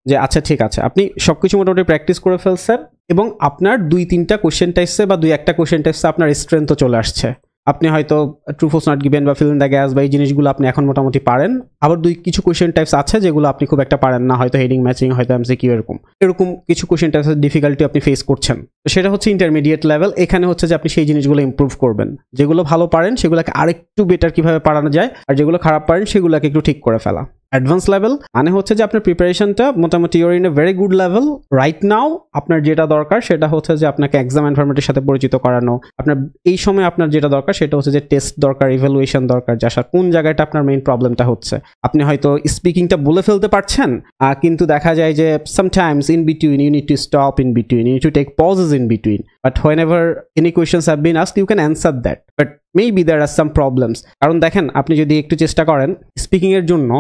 Speaker 1: যে আচ্ছা ঠিক আছে আপনি সবকিছু মোটামুটি প্র্যাকটিস করে ফেলছেন এবং আপনার 2-3টা কোয়েশ্চেন টাইপসে বা 2-1টা কোয়েশ্চেন টাইপসে আপনার স্ট্রেংথও চলে আসছে। আপনি হয়তো ট্রু ফলস নট গিভেন বা ফিল ইন দ্য গ্যাস বা এই জিনিসগুলো আপনি এখন মোটামুটি পারেন। আবার কিছু কোয়েশ্চেন টাইপস আছে যেগুলো আপনি খুব একটা পারেন না, হয়তো হেডিং ম্যাচিং, হয়তো এমসিকিউ, এরকম কিছু কোয়েশ্চেন টাইপসের ডিফিকাল্টি আপনি ফেস করছেন। তো সেটা হচ্ছে ইন্টারমিডিয়েট লেভেল। এখানে হচ্ছে যে আপনি সেই জিনিসগুলো ইমপ্রুভ করবেন, যেগুলো ভালো পারেন সেগুলোকে আরেকটু বেটার কিভাবে পারানো যায়, আর যেগুলো খারাপ পারেন সেগুলোকে একটু ঠিক করে ফেলা। অ্যাডভান্স লেভেল মানে হচ্ছে যে আপনার প্রিপারেশনটা মোটামুটি your in a very good level right now. আপনার যেটা দরকার সেটা হচ্ছে যে আপনাকে এক্সাম এনভায়রনমেন্টের সাথে পরিচিত করানো। আপনার এই সময় আপনার যেটা দরকার সেটা হচ্ছে যে টেস্ট দরকার, ইভ্যালুয়েশন দরকার, যে আসার কোন জায়গাটা আপনার মেইন প্রবলেমটা হচ্ছে। আপনি হয়তো স্পিকিংটা বলে ফেলতে পারছেন, কিন্তু দেখা যায় যে sometimes in between you need to stop in between, you need to take pauses in between, but whenever any questions have been asked you can answer that, but maybe there are some problems. কারণ দেখেন আপনি যদি একটু চেষ্টা করেন speaking এর জন্য,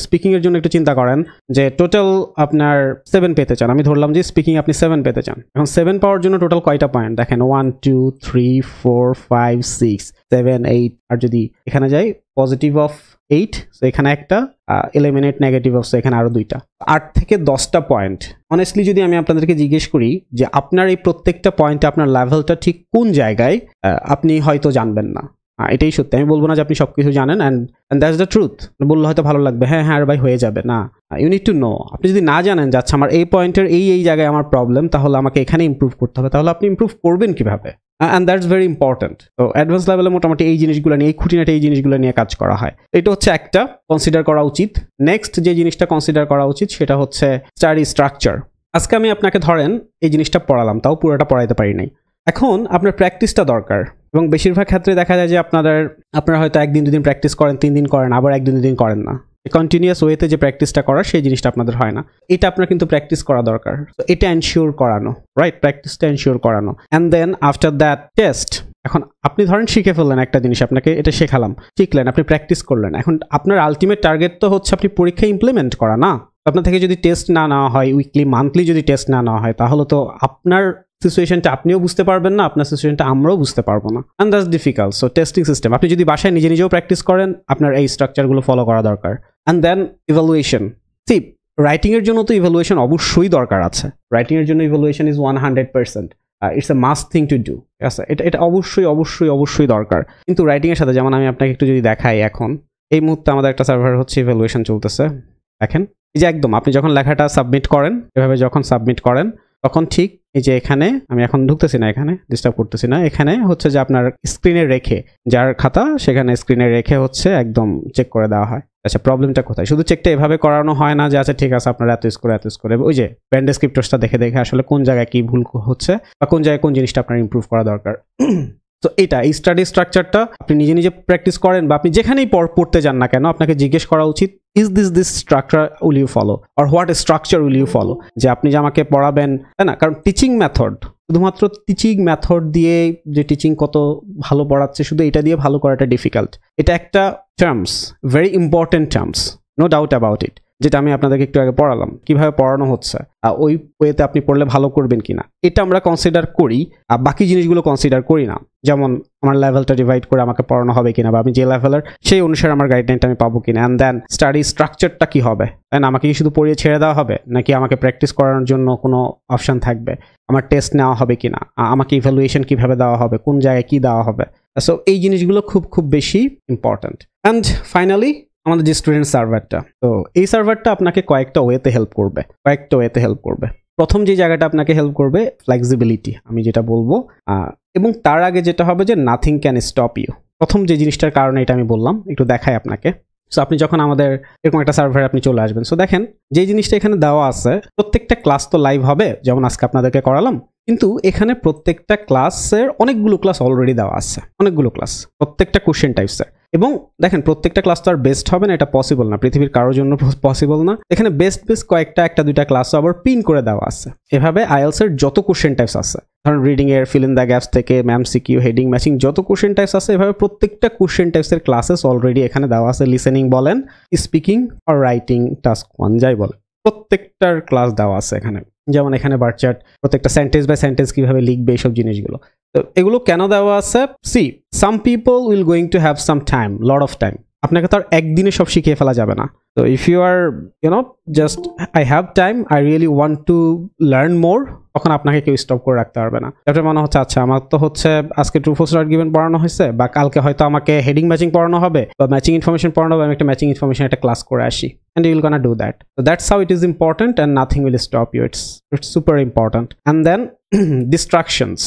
Speaker 1: speaking এর জন্য একটু চিন্তা করেন যে টোটাল আপনার 7 পেতে চান। আমি ধরলাম যে স্পিকিং আপনি 7 পেতে চান। এখন 7 পাওয়ার জন্য টোটাল কয়টা পয়েন্ট দেখেন, 1 2 3 4 5 6 7 8, আর যদি এখানে যাই পজিটিভ অফ 8, সো এখানে একটা, এলিমিনেট নেগেটিভ অফ, সো এখানে আরো 2টা, 8 থেকে 10টা পয়েন্ট। অনেস্টলি যদি আমি আপনাদেরকে জিজ্ঞেস করি যে আপনার এই প্রত্যেকটা পয়েন্টে আপনার লেভেলটা ঠিক কোন জায়গায়, আপনি হয়তো জানবেন না। এটাই সত্যি, আমি বলবো না যে আপনি সবকিছু জানেন, অ্যান্ড দ্যাটস দ্য ট্রুথ। বললে হয়তো ভালো লাগবে, হ্যাঁ আর ভাই হয়ে যাবে না। You need to know. আপনি যদি না জানেন যে আচ্ছা আমার এই পয়েন্টের এই জায়গায় আমার প্রবলেম, তাহলে আমাকে এখানে ইমপ্রুভ করতে হবে, তাহলে আপনি ইমপ্রুভ করবেন কিভাবে? And that's very important. তো অ্যাডভান্স লেভেলে মোটামুটি এই জিনিসগুলো নিয়ে, এই খুঁটিনাটি এই জিনিসগুলো নিয়ে কাজ করা হয়। এটা হচ্ছে একটা কনসিডার করা উচিত। নেক্সট যে জিনিসটা কনসিডার করা উচিত সেটা হচ্ছে স্টাডি স্ট্রাকচার। আজকে আমি আপনাকে ধরেন এই জিনিসটা পড়ালাম, তাও পুরোটা পড়াইতে পারি নাই। এখন আপনার প্র্যাকটিসটা দরকার, এবং বেশিরভাগ ক্ষেত্রে দেখা যায় যে আপনারা হয়তো 1-2 দিন প্র্যাকটিস করেন, 3 দিন করেন, আবার 1-2 দিন করেন না। কন্টিনিউয়াস ওয়েতে যে প্র্যাকটিসটা করার সেই জিনিসটা আপনাদের হয় না। এটা আপনার কিন্তু প্র্যাকটিস করা দরকার। তো এটা এনশিওর করানো, রাইট, প্র্যাকটিসটা এনশিওর করানো, and then after that test. এখন আপনি ধরেন শিখে ফেললেন একটা জিনিস, আপনাকে এটা শেখালাম, শিখলেন, আপনি প্র্যাকটিস করলেন। এখন আপনার আলটিমেট টার্গেট তো হচ্ছে আপনি পরীক্ষায় ইমপ্লিমেন্ট করা না। আপনার থেকে যদি টেস্ট না নেওয়া হয়, উইকলি মান্থলি যদি টেস্ট না নেওয়া হয়, তাহলে তো আপনার সিচুয়েশনটা আপনিও বুঝতে পারবেন না, আপনার সিচুয়েশনটা আমরাও বুঝতে পারবো না। And that's difficult. So testing system আপনি যদি বাসায় নিজে নিজেও প্র্যাকটিস করেন, আপনার এই স্ট্রাকচারগুলো ফলো করা দরকার। And then evaluation. সি, রাইটিংয়ের জন্য তো ইভ্যালুয়েশন অবশ্যই দরকার আছে। রাইটিংয়ের জন্য evaluation is 100%। It's a must thing to do. ঠিক আছে, এটা অবশ্যই অবশ্যই অবশ্যই দরকার। কিন্তু রাইটিংয়ের সাথে যেমন আমি আপনাকে একটু যদি দেখাই, এখন এই মুহূর্তে আমাদের একটা সার্ভার হচ্ছে ইভ্যালুয়েশন চলতেছে। দেখেন এই যে একদম আপনি যখন লেখাটা সাবমিট করেন, এভাবে যখন সাবমিট করেন, তখন ঠিক এই যে এখানে আমি এখন ঢুকতেছি না, এখানে ডিস্টার্ব করতেছি না, এখানে হচ্ছে যে আপনার স্ক্রিনে রেখে, যার খাতা সেখানে স্ক্রিনে রেখে হচ্ছে একদম চেক করে দেওয়া হয়। আচ্ছা, প্রবলেমটা কোথায়? শুধু চেকটা এভাবে করানো হয় না যে আচ্ছা ঠিক আছে আপনার এত স্কোর এত স্কোর, ওই যে পেন ডেসক্রিপ্টরসটা দেখে দেখে আসলে কোন জায়গায় কি ভুল হচ্ছে বা কোন জায়গায় কোন জিনিসটা আপনার ইমপ্রুভ করা দরকার। তো এটা এই স্টাডি স্ট্রাকচারটা আপনি নিজে নিজে প্র্যাকটিস করেন বা আপনি যেখানেই পড়তে যান না কেন, আপনাকে জিজ্ঞেস করা উচিত is this structure will you follow, or what structure will you follow, যে আপনি যে আমাকে পড়াবেন, তাই না? কারণ টিচিং মেথড, শুধুমাত্র টিচিং মেথড দিয়ে যে টিচিং কত ভালো পড়াচ্ছে শুধু এটা দিয়ে ভালো করাটা ডিফিকাল্ট। এটা একটা terms, very important terms, no doubt about it, যেটা আমি আপনাদেরকে একটু আগে পড়ালাম কিভাবে পড়ানো হচ্ছে, ওই ওয়েতে আপনি পড়লে ভালো করবেন কিনা এটা আমরা কনসিডার করি, আর বাকি জিনিসগুলো কনসিডার করি না। যেমন আমার লেভেলটা ডিভাইড করে আমাকে পড়ানো হবে কিনা, বা আমি যে লেভেলের সেই অনুসারে আমার গাইডলাইনটা আমি পাবো কিনা, অ্যান্ড দেন স্টাডি স্ট্রাকচারটা কি হবে, তাই না? আমাকে কি শুধু পড়িয়ে ছেড়ে দেওয়া হবে, নাকি আমাকে প্র্যাকটিস করার জন্য কোনো অপশন থাকবে, আমার টেস্ট নেওয়া হবে কিনা, আমাকে ইভ্যালুয়েশন কিভাবে দেওয়া হবে, কোন জায়গায় কি দেওয়া হবে। সো এই জিনিসগুলো খুব খুব বেশি ইম্পর্ট্যান্ট। অ্যান্ড ফাইনালি আমাদের যে স্টুডেন্ট সার্ভারটা, তো এই সার্ভারটা আপনাকে কয়েকটা ওয়েতে হেল্প করবে। প্রথম যে জায়গাটা আপনাকে হেল্প করবে ফ্লেক্সিবিলিটি, আমি যেটা বলবো, এবং তার আগে যেটা হবে যে নাথিং ক্যান স্টপ ইউ। প্রথম যে জিনিসটার কারণে এটা আমি বললাম, একটু দেখাই আপনাকে। সো আপনি যখন আমাদের এরকম একটা সার্ভারে আপনি চলে আসবেন, সো দেখেন যে জিনিসটা এখানে দেওয়া আছে, প্রত্যেকটা ক্লাস তো লাইভ হবে, যেমন আজকে আপনাদেরকে করালাম, কিন্তু এখানে প্রত্যেকটা ক্লাসের অনেকগুলো ক্লাস অলরেডি দেওয়া আছে, অনেকগুলো ক্লাস, প্রত্যেকটা কোশ্চেন টাইপসের। এবং দেখেন প্রত্যেকটা ক্লাস তো আর বেস্ট হবে না, এটা পসিবল না, পৃথিবীর কারোর জন্য পসিবল না। এখানে বেস্ট কয়েকটা একটা দুইটা ক্লাসও আবার পিন করে দেওয়া আছে। এভাবে আইএলস এর যত কোশ্চেন টাইপস আছে, ধরুন রিডিং এর ফিল ইন দ্য গ্যাপস থেকে এমসিকিউ, হেডিং, ম্যাচিং, যত কোশ্চেন টাইপস আছে, এভাবে প্রত্যেকটা কোশ্চেন টাইপসের ক্লাসেস অলরেডি এখানে দেওয়া আছে। লিসেনিং বলেন, স্পিকিং আর রাইটিং, টাস্ক 1 যাই বলে, প্রত্যেকটার ক্লাস দেওয়া আছে এখানে। যেমন এখানে বার চার্ট, প্রত্যেকটা সেন্টেন্স বাই সেন্টেন্স কিভাবে লিখবে, এইসব জিনিসগুলো। তো এগুলো কেন দেওয়া আছে? See, some people will going to have some time, lot of time. আপনাকে তো আর একদিনে সব শিখিয়ে ফেলা যাবে না। তো if you are just I have time, I really want to learn more, তখন আপনাকে কেউ স্টপ করে রাখতে পারবে না। এটা মনে হচ্ছে আচ্ছা আমার তো হচ্ছে আজকে ট্রু ফলস নট গিভেন পড়ানো হয়েছে, বা কালকে হয়তো আমাকে হেডিং ম্যাচিং পড়ানো হবে বা ম্যাচিং ইনফরমেশন পড়ানো হবে, আমি একটা ম্যাচিং ইনফরমেশন একটা ক্লাস করে আসি, and you will gonna do that. So that's how it is important, and nothing will stop you. It's super important. And then distractions.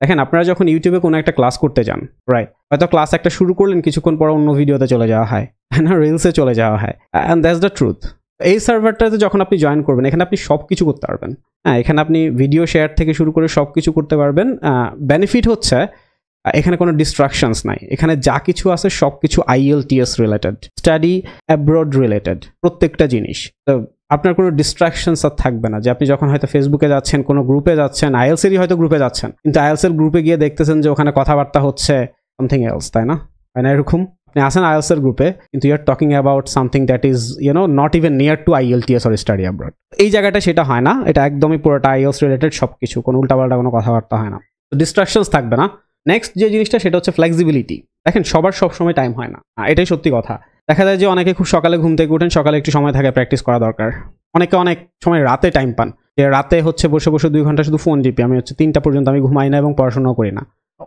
Speaker 1: দেখেন আপনারা যখন ইউটিউবে কোনো একটা ক্লাস করতে যান, রাইট, হয়তো ক্লাস একটা শুরু করলেন, কিছুক্ষণ পর অন্য ভিডিওতে চলে যাওয়া হয়, না রিলসে চলে যাওয়া হয়, অ্যান্ড দ্যাটস দ্য ট্রুথ। এই সার্ভারটাতে যখন আপনি জয়েন করবেন, এখানে আপনি সব কিছু করতে পারবেন। হ্যাঁ, এখানে আপনি ভিডিও শেয়ার থেকে শুরু করে সব কিছু করতে পারবেন। বেনিফিট হচ্ছে এখানে কোনো ডিস্ট্রাকশনস নাই, এখানে যা কিছু আছে সব কিছু IELTS related, study abroad related, প্রত্যেকটা জিনিস। তো আপনার কোনো ডিস্ট্রাকশনস আর থাকবে না, যে আপনি যখন হয়তো ফেসবুকে যাচ্ছেন, কোনো গ্রুপে যাচ্ছেন, আইএলসেরই হয়তো গ্রুপে যাচ্ছেন, কিন্তু আইএলসের গ্রুপে গিয়ে দেখতেছেন যে ওখানে কথাবার্তা হচ্ছে সামথিং এলস, তাই না? এরকম আপনি আসেন আইএলসের গ্রুপে, কিন্তু you are talking about something that is not even near to IELTS or study abroad. এই জায়গাটা সেটা হয় না, এটা একদমই পুরোটা IELTS রিলেটেড সব কিছু, কোনো উল্টাপাল্টা কোনো কথাবার্তা হয় না, তো ডিস্ট্রাকশনস থাকবে না। নেক্সট যে জিনিসটা সেটা হচ্ছে ফ্লেক্সিবিলিটি। দেখেন সবার সব সময় টাইম হয় না, এটাই সত্যি কথা। দেখা যায় যে অনেকে খুব সকালে ঘুম থেকে উঠেন, সকালে একটু সময় থাকে, প্র্যাকটিস করা দরকার। অনেকে অনেক সময় রাতে টাইম পান, যে রাতে হচ্ছে বসে বসে 2 ঘন্টা শুধু ফোন টিপি, আমি হচ্ছে 3টা পর্যন্ত আমি ঘুমাই না এবং পড়াশোনাও করি না,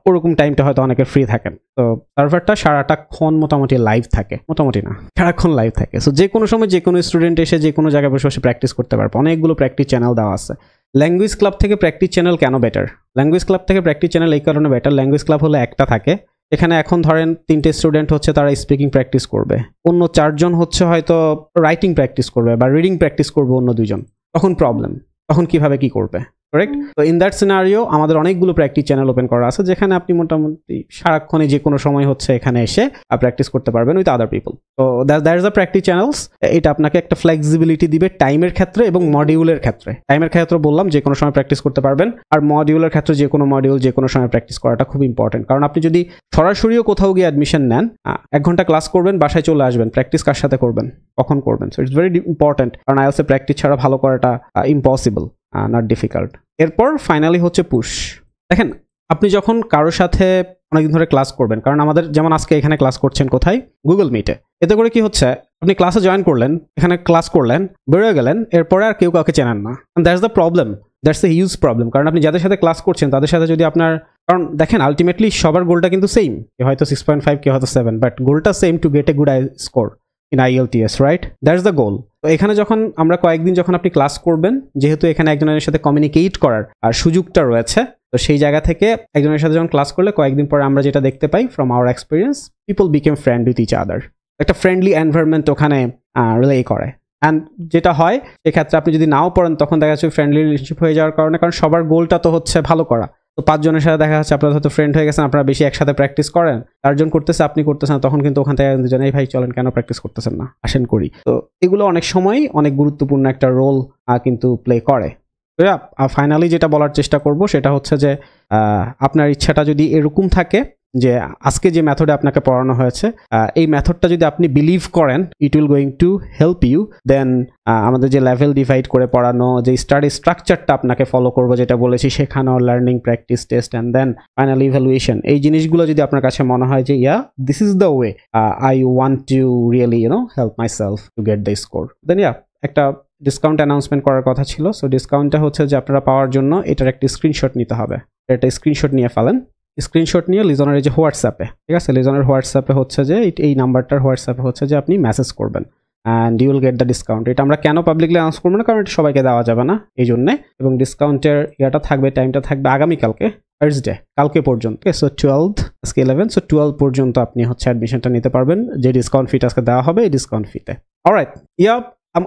Speaker 1: ওরকম টাইমটা হয়তো অনেকে ফ্রি থাকেন। তো সার্ভারটা সারাটাক্ষণ মোটামুটি লাইভ থাকে, মোটামুটি না সারাক্ষণ লাইভ থাকে। সো যে কোনো সময় যে কোনো স্টুডেন্ট এসে যে কোনো জায়গায় বসে বসে প্র্যাকটিস করতে পারবে। অনেকগুলো প্র্যাকটিস চ্যানেল দেওয়া আছে। ল্যাঙ্গুয়েজ ক্লাব থেকে প্র্যাকটিস চ্যানেল কেন বেটার? ল্যাঙ্গুয়েজ ক্লাব থেকে প্র্যাকটিস চ্যানেল এই কারণে বেটার, ল্যাঙ্গুয়েজ ক্লাব হলে একটা থাকে, এখানে এখন ধরেন 3টে স্টুডেন্ট হচ্ছে তারা স্পিকিং প্র্যাকটিস করবে, অন্য 4জন হচ্ছে হয়তো রাইটিং প্র্যাকটিস করবে বা রিডিং প্র্যাকটিস করবে, অন্য 2জন, তখন প্রবলেম, তখন কিভাবে কি করবে? কারেক্ট? তো ইন দ্যাট সিনারিও আমাদের অনেকগুলো প্র্যাকটিস চ্যানেল ওপেন করা আছে, যেখানে আপনি মোটামুটি সারাক্ষণে যে কোনো সময় হচ্ছে এখানে এসে প্র্যাকটিস করতে পারবেন উইথ আদার পিপল। তো that is the practice channels. এটা আপনাকে একটা ফ্লেক্সিবিলিটি দিবে টাইমের ক্ষেত্রে এবং মডিউলের ক্ষেত্রে। টাইমের ক্ষেত্রে বললাম যে কোনো সময় প্র্যাকটিস করতে পারবেন, আর মডিউলের ক্ষেত্রে যে কোনো মডিউল যে কোনো সময় প্র্যাকটিস করাটা খুব ইম্পর্টেন্ট। কারণ আপনি যদি সরাসরিও কোথাও গিয়ে অ্যাডমিশন নেন, 1 ঘন্টা ক্লাস করবেন, বাসায় চলে আসবেন, প্র্যাকটিস কার সাথে করবেন, কখন করবেন? সো ইটস ভেরি ইম্পর্টেন্ট, কারণ আইএলটিএস এ প্র্যাকটিস ছাড়া ভালো করাটা ইম্পসিবল, নট ডিফিকাল্ট। এরপর ফাইনালি হচ্ছে পুশ। দেখেন, আপনি যখন কারোর সাথে অনেকদিন ধরে ক্লাস করবেন, কারণ আমাদের যেমন আজকে এখানে ক্লাস করছেন কোথায়? গুগল মিটে। এতে করে কি হচ্ছে, আপনি ক্লাসে জয়েন করলেন, এখানে ক্লাস করলেন, বেরোয় গেলেন, এরপরে আর কেউ কাউকে চেনেন না। That's the problem, that's a huge problem. কারণ আপনি যাদের সাথে ক্লাস করছেন তাদের সাথে যদি আপনার, কারণ দেখেন আলটিমেটলি সবার গোলটা কিন্তু সেম, কেউ হয়তো 6.5, কেউ হয়তো 7, বাট গোলটা same, to get a good score in IELTS, right? That's the গোল। তো এখানে যখন আমরা কয়েকদিন যখন আপনি ক্লাস করবেন, যেহেতু এখানে একজনের সাথে কমিউনিকেট করার আর সুযোগটা রয়েছে, তো সেই জায়গা থেকে একজনের সাথে যখন ক্লাস করলে কয়েকদিন পরে আমরা যেটা দেখতে পাই from our experience, people became friend with each other. একটা ফ্রেন্ডলি এনভায়রনমেন্ট ওখানে রিলে করে। অ্যান্ড যেটা হয় সেক্ষেত্রে আপনি যদি নাও পড়েন, তখন দেখা যাচ্ছে ফ্রেন্ডলি রিলেশনশিপ হয়ে যাওয়ার কারণে, কারণ সবার গোলটা তো হচ্ছে ভালো করা। তো 5 জনের সাথে দেখা যাচ্ছে আপনারা হয়তো ফ্রেন্ড হয়ে গেছেন, আপনারা বেশি একসাথে প্র্যাকটিস করেন, 4 জন করতেছে, আপনি করতেছেন, তখন কিন্তু ওখান থেকে দুজন, এই ভাই চলেন, কেন প্র্যাকটিস করতেছেন না, আসেন করি। তো এগুলো অনেক সময় অনেক গুরুত্বপূর্ণ একটা রোল কিন্তু প্লে করে। তো ফাইনালি যেটা বলার চেষ্টা করব সেটা হচ্ছে যে আপনার ইচ্ছাটা যদি এরকম থাকে যে আজকে যে মেথডে আপনাকে পড়ানো হয়েছে, এই মেথডটা যদি আপনি বিলিভ করেন it will going to help you, then আমাদের যে লেভেল ডিভাইড করে পড়ানো, যে স্টাডি স্ট্রাকচারটা আপনাকে ফলো করবো, যেটা বলেছি শেখানো, learning, practice, test and then final evaluation, এই জিনিসগুলো যদি আপনার কাছে মনে হয় যে this is the way I want to really help myself to get the score, then একটা ডিসকাউন্ট অ্যানাউন্সমেন্ট করার কথা ছিল। সো ডিসকাউন্টটা হচ্ছে যে আপনারা পাওয়ার জন্য এটার একটা স্ক্রিনশট নিতে হবে। একটা স্ক্রিনশট নিয়ে ফেলেন, স্ক্রিনশট নিয়ে লিজনের যে হোয়াটসঅ্যাপে, ঠিক আছে, লিজনের হোয়াটসঅ্যাপে হচ্ছে যে এই নাম্বারটার হোয়াটসঅ্যাপে হচ্ছে যে আপনি মেসেজ করবেন, and you will get the discount. এটা আমরা কেন পাবলিকলি অ্যানাউন্স করবো না, কারণ এটা সবাইকে দেওয়া যাবে না এই জন্যে। এবং ডিসকাউন্টের থাকবে, টাইমটা থাকবে আগামীকালকে থার্সডে, কালকে পর্যন্ত। সো 12, আজকে 11, সো 12 পর্যন্ত আপনি হচ্ছে অ্যাডমিশনটা নিতে পারবেন, যে ডিসকাউন্ট ফিটা আজকে দেওয়া হবে এই ডিসকাউন্ট ফিতে। Alright,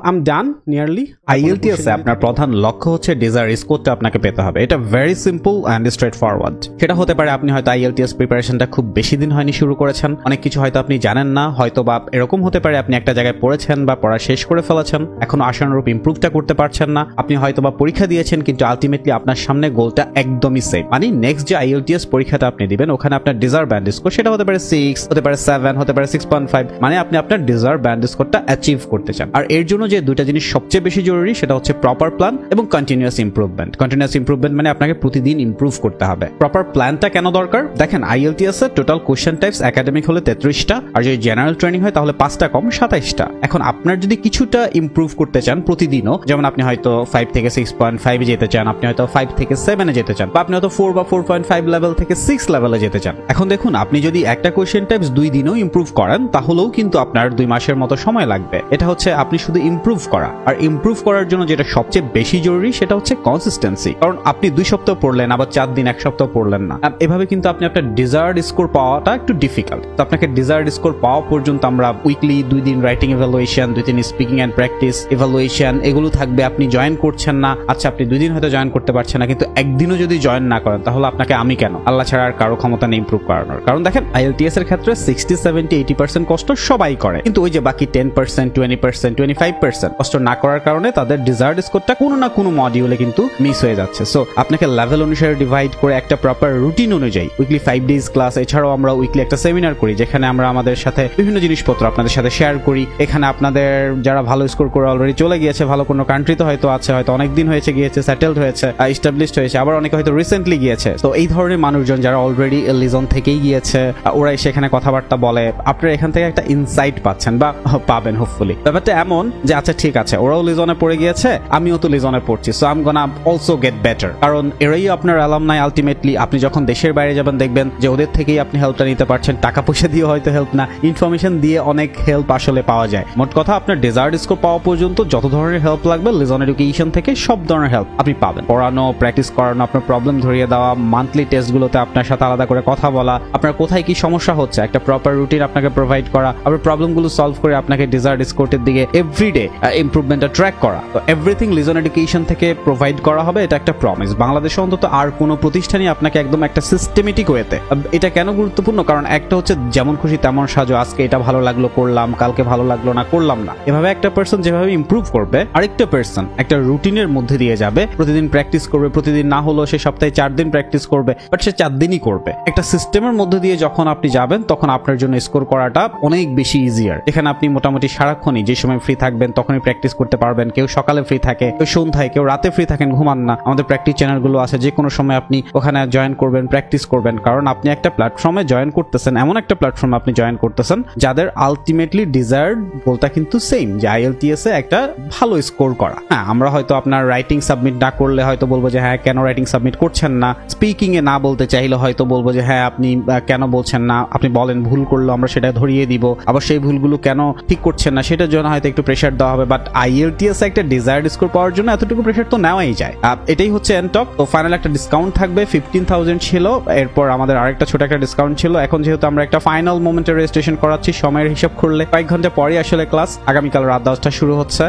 Speaker 1: I'm done nearly.
Speaker 2: IELTS এ আপনার প্রধান লক্ষ্য হচ্ছে ডিজায়ার স্কোরটা আপনাকে পেতে হবে। এটা very simple and straight forward. সেটা হতে পারে আপনি হয়তো IELTS প্রিপারেশনটা খুব বেশি দিন হয়নি শুরু করেছেন, অনেক কিছু হয়তো আপনি জানেন না, হয়তো বা এরকম হতে পারে আপনি একটা জায়গায় পড়েছেন বা পড়া শেষ করে ফেলেছেন, এখনো আশানুরূপ ইমপ্রুভটা করতে পারছেন না, আপনি হয়তো বা পরীক্ষা দিয়েছেন কিন্তু আলটিমেটলি আপনার সামনে গোলটা একদমই সেম, মানে নেক্সট যে IELTS পরীক্ষাটা আপনি দিবেন ওখানে আপনার ডিজায়ার ব্যান্ড স্কোর সেটা হতে পারে 6, হতে পারে 7, হতে পারে 6.5, মানে আপনি আপনার ডিজায়ার ব্যান্ড স্কোরটা অ্যাচিভ করতে চান। আর এর জন্য যে দুইটা জিনিস সবচেয়ে বেশি জরুরি সেটা হচ্ছে প্রপার প্ল্যান এবং কন্টিনিউয়াস ইমপ্রুভমেন্ট। কন্টিনিউয়াস ইমপ্রুভমেন্ট মানে আপনাকে প্রতিদিন ইমপ্রুভ করতে হবে। প্রপার প্ল্যানটা কেন দরকার? দেখেন, IELTS এর টোটাল কোশ্চেন টাইপস একাডেমিক হলে 33টা, আর যদি জেনারেল ট্রেনিং হয় তাহলে 5টা কম 27টা। এখন আপনার যদি কিছুটা ইমপ্রুভ করতে চান প্রতিদিনও, যেমন আপনি হয়তো 5 থেকে 6.5 যেতে চান, আপনি হয়তো 5 থেকে 7 এ যেতে চান, বা আপনি হয়তো 4 বা 4.5 লেভেল থেকে 6 লেভেলে যেতে চান। এখন দেখুন, আপনি যদি একটা কোশ্চেন টাইপস 2 দিনও ইমপ্রুভ করেন তাহলেও কিন্তু আপনার 2 মাসের মতো সময় লাগবে। এটা হচ্ছে আপনি শুধু ইমপ্রুভ করা। আর ইমপ্রুভ করার জন্য যেটা সবচেয়ে বেশি জরুরি সেটা হচ্ছে কনসিস্টেন্সি। কারণ আপনি 2 সপ্তাহ পড়লেন, আবার 4 দিন 1 সপ্তাহ পড়লেন না, এভাবে কিন্তু আপনি আপনার ডিজায়ার্ড স্কোর পাওয়াটা একটু ডিফিকাল্ট। তো আপনাকে ডিজায়ার্ড স্কোর পাওয়া পর্যন্ত আমরা উইকলি 2 দিন রাইটিং ইভ্যালুয়েশন, 2 দিন স্পিকিং অ্যান্ড প্র্যাকটিস ইভ্যালুয়েশন, এগুলো থাকবে। আপনি জয়েন করছেন না, আচ্ছা আপনি 2 দিন হয়তো জয়েন করতে পারছেন না, কিন্তু একদিনও যদি জয়েন না করেন তাহলে আপনাকে আমি কেন, আল্লাহ ছাড়া আর কারো ক্ষমতা নেই ইমপ্রুভ করানোর। কারণ দেখেন, IELTS এর ক্ষেত্রে 60, 70, 80% কষ্ট সবাই করে, কিন্তু ওই যে বাকি 10%, 20%, 25% কষ্ট না করার কারণে তাদের ডিজায়ার্ড স্কোরটা কোনো না কোনো মডিউলে কিন্তু মিস হয়ে যাচ্ছে। সো আপনাকে লেভেল অনুসারে ডিভাইড করে একটা প্রপার রুটিন অনুযায়ী উইকলি 5 ডেজ ক্লাস, এছাড়াও আমরা উইকলি একটা সেমিনার করি যেখানে আমরা আমাদের সাথে বিভিন্ন জিনিসপত্র আপনাদের সাথে শেয়ার করি। এখানে আপনাদের যারা ভালো স্কোর করে অলরেডি চলে গিয়েছে, ভালো কোনো কান্ট্রিতে হয়তো আছে, হয়তো অনেক দিন হয়েছে গিয়েছে, সেটেলড হয়েছে, এস্টাবলিশড হয়েছে, আবার অনেকে হয়তো রিসেন্টলি গিয়েছে। তো এই ধরনের মানুষজন যারা অলরেডি লিজন থেকেই গিয়েছে, ওরাই সেখানে কথাবার্তা বলে, আপনারা এখান থেকে একটা ইনসাইট পাচ্ছেন বা পাবেন হোপফুলি। ব্যাপারটা এমন যে আচ্ছা ঠিক আছে, ওরাও লিজনে পড়ে গিয়েছে, আমিও তো লিজনে পড়ছি, so I am gonna also get better. কারণ এরাই আপনার অ্যালামনাই। আলটিমেটলি আপনি যখন দেশের বাইরে যাবেন দেখবেন যে ওদের থেকেই আপনি হেল্পটা নিতে পারছেন, টাকা পয়সা দিয়ে হয়তো হেল্প না, ইনফরমেশন দিয়ে অনেক হেল্প আসলে পাওয়া যায়। মোট কথা, আপনার ডিজায়ার্ড স্কোর পাওয়া পর্যন্ত যত ধরনের হেল্প লাগবে লিজন এডুকেশন থেকে সব ধরনের হেল্প আপনি পাবেন। পড়ানো, প্র্যাকটিস করানো, আপনার প্রবলেম ধরিয়ে দেওয়া, মান্থলি টেস্টগুলোতে আপনার সাথে আলাদা করে কথা বলা, আপনার কোথায় কি সমস্যা হচ্ছে একটা প্রপার রুটিন আপনাকে প্রোভাইড করা, আপনার প্রবলেমগুলো সলভ করে আপনাকে ডিজায়ার্ড স্কোরের দিকে এভরি এভরিডে ইমপ্রুভমেন্টটা ট্র্যাক করা। তো এভরিথিং লিজন এডুকেশন থেকে প্রোভাইড করা হবে, এটা একটা প্রমিস। বাংলাদেশে অন্তত আর কোনো প্রতিষ্ঠানই আপনাকে একদম একটা সিস্টেমেটিক ওয়েতে। এটা কেন গুরুত্বপূর্ণ? কারণ একটা হচ্ছে যেমন খুশি তেমন সাজো, আজকে এটা ভালো লাগলো করলাম, কালকে ভালো লাগলো না করলাম না। এভাবে একটা পার্সন যেভাবে ইমপ্রুভ করবে, আরেকটা পার্সন একটা রুটিনের মধ্যে দিয়ে যাবে, প্রতিদিন প্র্যাকটিস করবে, প্রতিদিন না হলেও সে সপ্তাহে 4 দিন প্র্যাকটিস করবে, বাট সে 4 দিনই করবে। একটা সিস্টেমের মধ্যে দিয়ে যখন আপনি যাবেন তখন আপনার জন্য স্কোর করাটা অনেক বেশি ইজিয়ার। এখানে আপনি মোটামুটি সারাক্ষণই যে সময় ফ্রি থাকবেন তখনই প্র্যাকটিস করতে পারবেন। কেউ সকালে ফ্রি থাকে, কেউ সন্ধ্যায়, কেউ রাতে ফ্রি থাকেন, ঘুমান না, আমাদের প্র্যাকটিস চ্যানেলগুলো আছে, যে কোনো সময় আপনি ওখানে জয়েন করবেন, প্র্যাকটিস করবেন। কারণ আপনি একটা প্ল্যাটফর্মে জয়েন করতেছেন, এমন একটা প্ল্যাটফর্মে আপনি জয়েন করতেছেন যাদের আলটিমেটলি ডিজায়ার্ড গোলটা কিন্তু সেম, যে IELTS এ একটা ভালো স্কোর করা। হ্যাঁ, আমরা হয়তো আপনার রাইটিং সাবমিট না করলে হয়তো বলবো যে হ্যাঁ কেন রাইটিং সাবমিট করছেন না, স্পিকিং এ না বলতে চাইলে হয়তো বলবো যে হ্যাঁ আপনি কেন বলছেন না, আপনি বলেন, ভুল করলো আমরা সেটা ধরিয়ে দিব, আবার সেই ভুলগুলো কেন ঠিক করছেন না সেটার জন্য হয়তো একটু প্রেশার দেওয়া হবে। বাট IELTS একটা ডিজায়ার্ড স্কোর পাওয়ার জন্য এতটুকু প্রেশার তো নেওয়াই যায়। এটাই হচ্ছে এনটক। তো ফাইনাল একটা ডিসকাউন্ট থাকবে, 15,000 ছিল, এরপর আমাদের আরেকটা ছোট একটা ডিসকাউন্ট ছিল। এখন যেহেতু আমরা একটা ফাইনাল মোমেন্টে রেজিস্ট্রেশন করাচ্ছি, সময়ের হিসাব করলে কয়েক ঘন্টা পরে আসলে ক্লাস, আগামীকাল রাত 10টা শুরু হচ্ছে,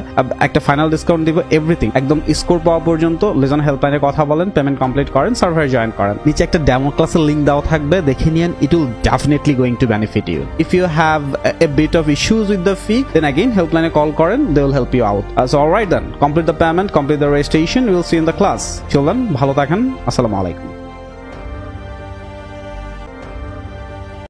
Speaker 2: একটা ফাইনাল ডিসকাউন্ট দিব। এভরিথিং একদম স্কোর পাওয়া পর্যন্ত লিজন হেল্পলাইনে কথা বলেন, পেমেন্ট কমপ্লিট করেন, সার্ভারে জয়েন করেন। নিচে একটা ডেমো ক্লাসের লিংক দেওয়া থাকবে, দেখে নিন। It will definitely going to benefit you. If you have a bit of issues with the fee, then again helpline A call করেন, they will help you out. So all right then, complete the payment, complete the registration, we will see you in the class. Till then, ভালো থাকেন, আসসালামু আলাইকুম।